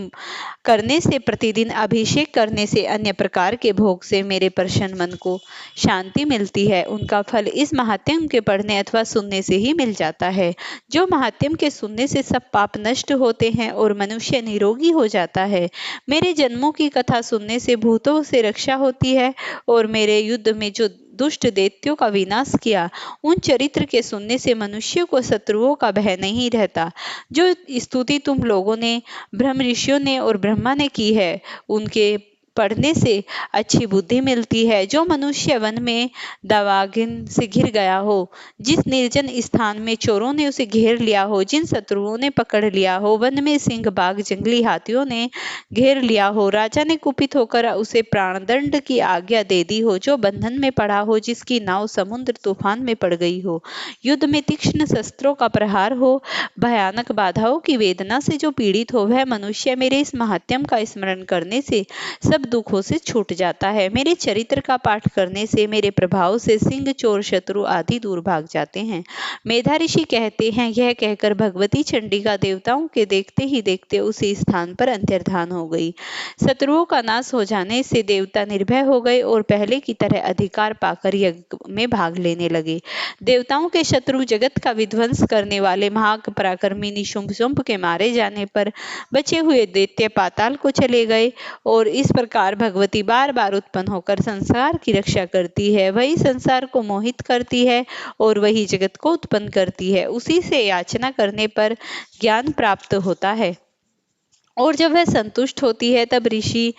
करने से, प्रतिदिन अभिषेक करने से, अन्य प्रकार के भोग से मेरे प्रसन्न मन को शांति मिलती है। उनका फल इस महात्म्य के पढ़ने अथवा सुनने से ही मिल जाता है। जो महात्म्य के सुनने से सब पाप नष्ट होते हैं और मनुष्य निरोगी हो जाता है। मेरे जन्मों की कथा सुनने से भूतों से रक्षा होती है और मेरे युद्ध में जो दुष्ट दैत्यों का विनाश किया, उन चरित्र के सुनने से मनुष्य को शत्रुओं का भय नहीं रहता। जो स्तुति तुम लोगों ने, ब्रह्म ऋषियों ने और ब्रह्मा ने की है, उनके पढ़ने से अच्छी बुद्धि मिलती है। जो मनुष्य वन में दावाग्नि से घिर गया हो, जिस निर्जन स्थान में चोरों ने उसे घेर लिया हो, जिन शत्रुओं ने पकड़ लिया हो, वन में सिंह, बाघ, जंगली हाथियों ने घेर लिया हो, राजा ने कुपित होकर उसे प्राणदंड की आज्ञा दे दी हो, जो बंधन में पड़ा हो, जिसकी नाव समुद्र तूफान में पड़ गई हो, युद्ध में तीक्ष्ण शस्त्रों का प्रहार हो, भयानक बाधाओं की वेदना से जो पीड़ित हो, वह मनुष्य मेरे इस महात्म्य का स्मरण करने से सब दुखों से छूट जाता है। मेरे चरित्र का पाठ करने से, मेरे प्रभाव से सिंह, चोर, शत्रु आदि दूर भाग जाते हैं। मेधा ऋषि कहते हैं, यह कहकर भगवती चंडिका देवताओं के देखते ही देखते उसी स्थान पर अंतर्धान हो गई। शत्रुओं का नाश हो जाने से देवता निर्भय हो गए और पहले की तरह अधिकार पाकर यज्ञ में भाग लेने लगे। देवताओं के शत्रु जगत का विध्वंस करने वाले महापराक्रमी निशुंभ के मारे जाने पर बचे हुए दैत्य पाताल को चले गए और इस प्रकार भगवती बार बार उत्पन्न होकर संसार की रक्षा करती है। वही संसार को मोहित करती है और वही जगत को उत्पन्न करती है। उसी से याचना करने पर ज्ञान प्राप्त होता है और जब वह संतुष्ट होती है तब ऋषि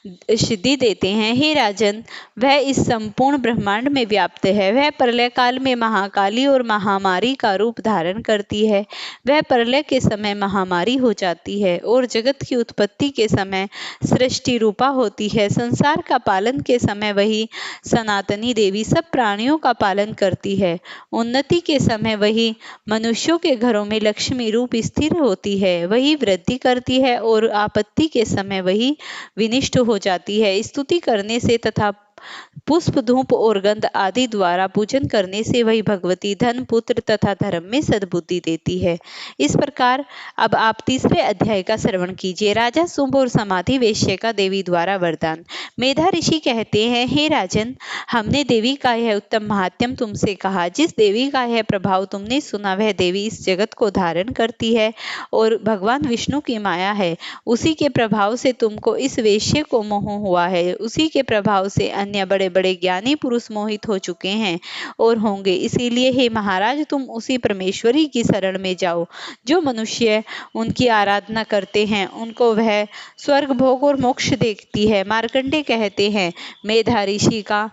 सिद्धि देते हैं। हे राजन, वह इस संपूर्ण ब्रह्मांड में व्याप्त है। वह प्रलय काल में महाकाली और महामारी का रूप धारण करती है। वह प्रलय के समय महामारी हो जाती है और जगत की उत्पत्ति के समय सृष्टि रूपा होती है। संसार का पालन के समय वही सनातनी देवी सब प्राणियों का पालन करती है। उन्नति के समय वही मनुष्यों के घरों में लक्ष्मी रूप स्थिर होती है। वही वृद्धि करती है और आपत्ति के समय वही विनिष्ट हो जाती है। स्तुति करने से तथा पुष्प, धूप और गंध आदि द्वारा पूजन करने से वही भगवती धन, पुत्र तथा धर्म में सद्बुद्धि देती है। इस प्रकार अब आप तीसरे अध्याय का श्रवण कीजिए। राजा शुंभ और समाधि वेश्य का देवी द्वारा वरदान। मेधा ऋषि कहते हैं, हे राजन, हमने देवी का यह उत्तम महात्म्य तुमसे कहा। जिस देवी का यह प्रभाव तुमने सुना, वह देवी इस जगत को धारण करती है और भगवान विष्णु की माया है। उसी के प्रभाव से तुमको इस वेश्य को मोह हुआ है। उसी के प्रभाव से अन्य बड़े बड़े ज्ञानी पुरुष मोहित हो चुके हैं और होंगे। इसीलिए हे महाराज, तुम उसी परमेश्वरी की शरण में जाओ। जो मनुष्य उनकी आराधना करते हैं उनको वह स्वर्ग भोग और मोक्ष देती है। मार्कंडेय कहते हैं, मेधा ऋषि का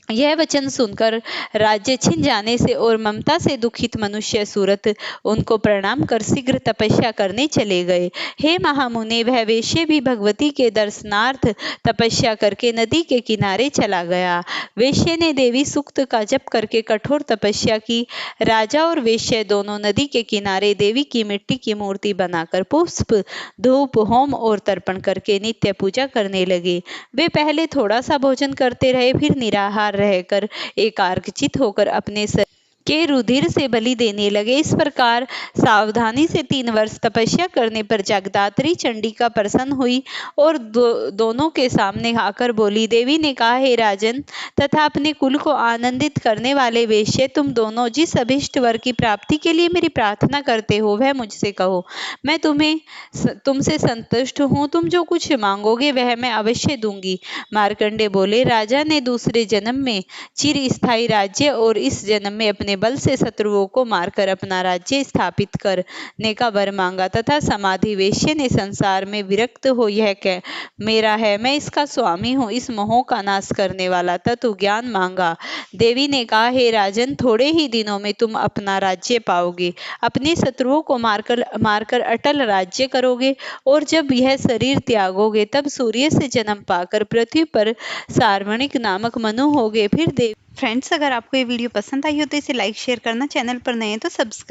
यह वचन सुनकर राज्य छिन जाने से और ममता से दुखित मनुष्य सूरत उनको प्रणाम कर शीघ्र तपस्या करने चले गए। हे महामुने, वह वेश्य भी भगवती के दर्शनार्थ तपस्या करके नदी के किनारे चला गया। वेश्य ने देवी सूक्त का जप करके कठोर तपस्या की। राजा और वेश्य दोनों नदी के किनारे देवी की मिट्टी की मूर्ति बनाकर पुष्प, धूप, होम और तर्पण करके नित्य पूजा करने लगे। वे पहले थोड़ा सा भोजन करते रहे, फिर निराहार रहकर एकाग्रचित होकर अपने के रुधिर से बलि देने लगे। इस प्रकार सावधानी से 3 वर्ष तपस्या करने पर जगदात्री चंडिका प्रसन्न हुई और दोनों के सामने आकर बोली। देवी ने कहा, हे राजन तथा अपने कुल को आनंदित करने वाले वेश्य, तुम दोनों जिस अभिष्ट वर की प्राप्ति के लिए मेरी प्रार्थना करते हो वह मुझसे कहो। मैं तुमसे संतुष्ट हूँ। तुम जो कुछ मांगोगे वह मैं अवश्य दूंगी। मार्कंडेय बोले, राजा ने दूसरे जन्म में चिरस्थायी राज्य और इस जन्म में अपने बल से शत्रुओं को मारकर अपना राज्य स्थापित करने का वर मांगा तथा समाधि वेश्य ने संसार में विरक्त हो यह कह मेरा है, मैं इसका स्वामी हूँ, इस मोह का नाश करने वाला तत्व ज्ञान मांगा। देवी ने कहा, हे राजन, थोड़े ही दिनों में तुम अपना राज्य पाओगे। अपने शत्रुओं को मारकर अटल राज्य करोगे और जब यह शरीर त्यागोगे तब सूर्य से जन्म पाकर पृथ्वी पर सार्वणिक नामक मनु होगे। फिर फ्रेंड्स, अगर आपको ये वीडियो पसंद आई हो तो इसे लाइक शेयर करना, चैनल पर नए हैं तो सब्सक्राइब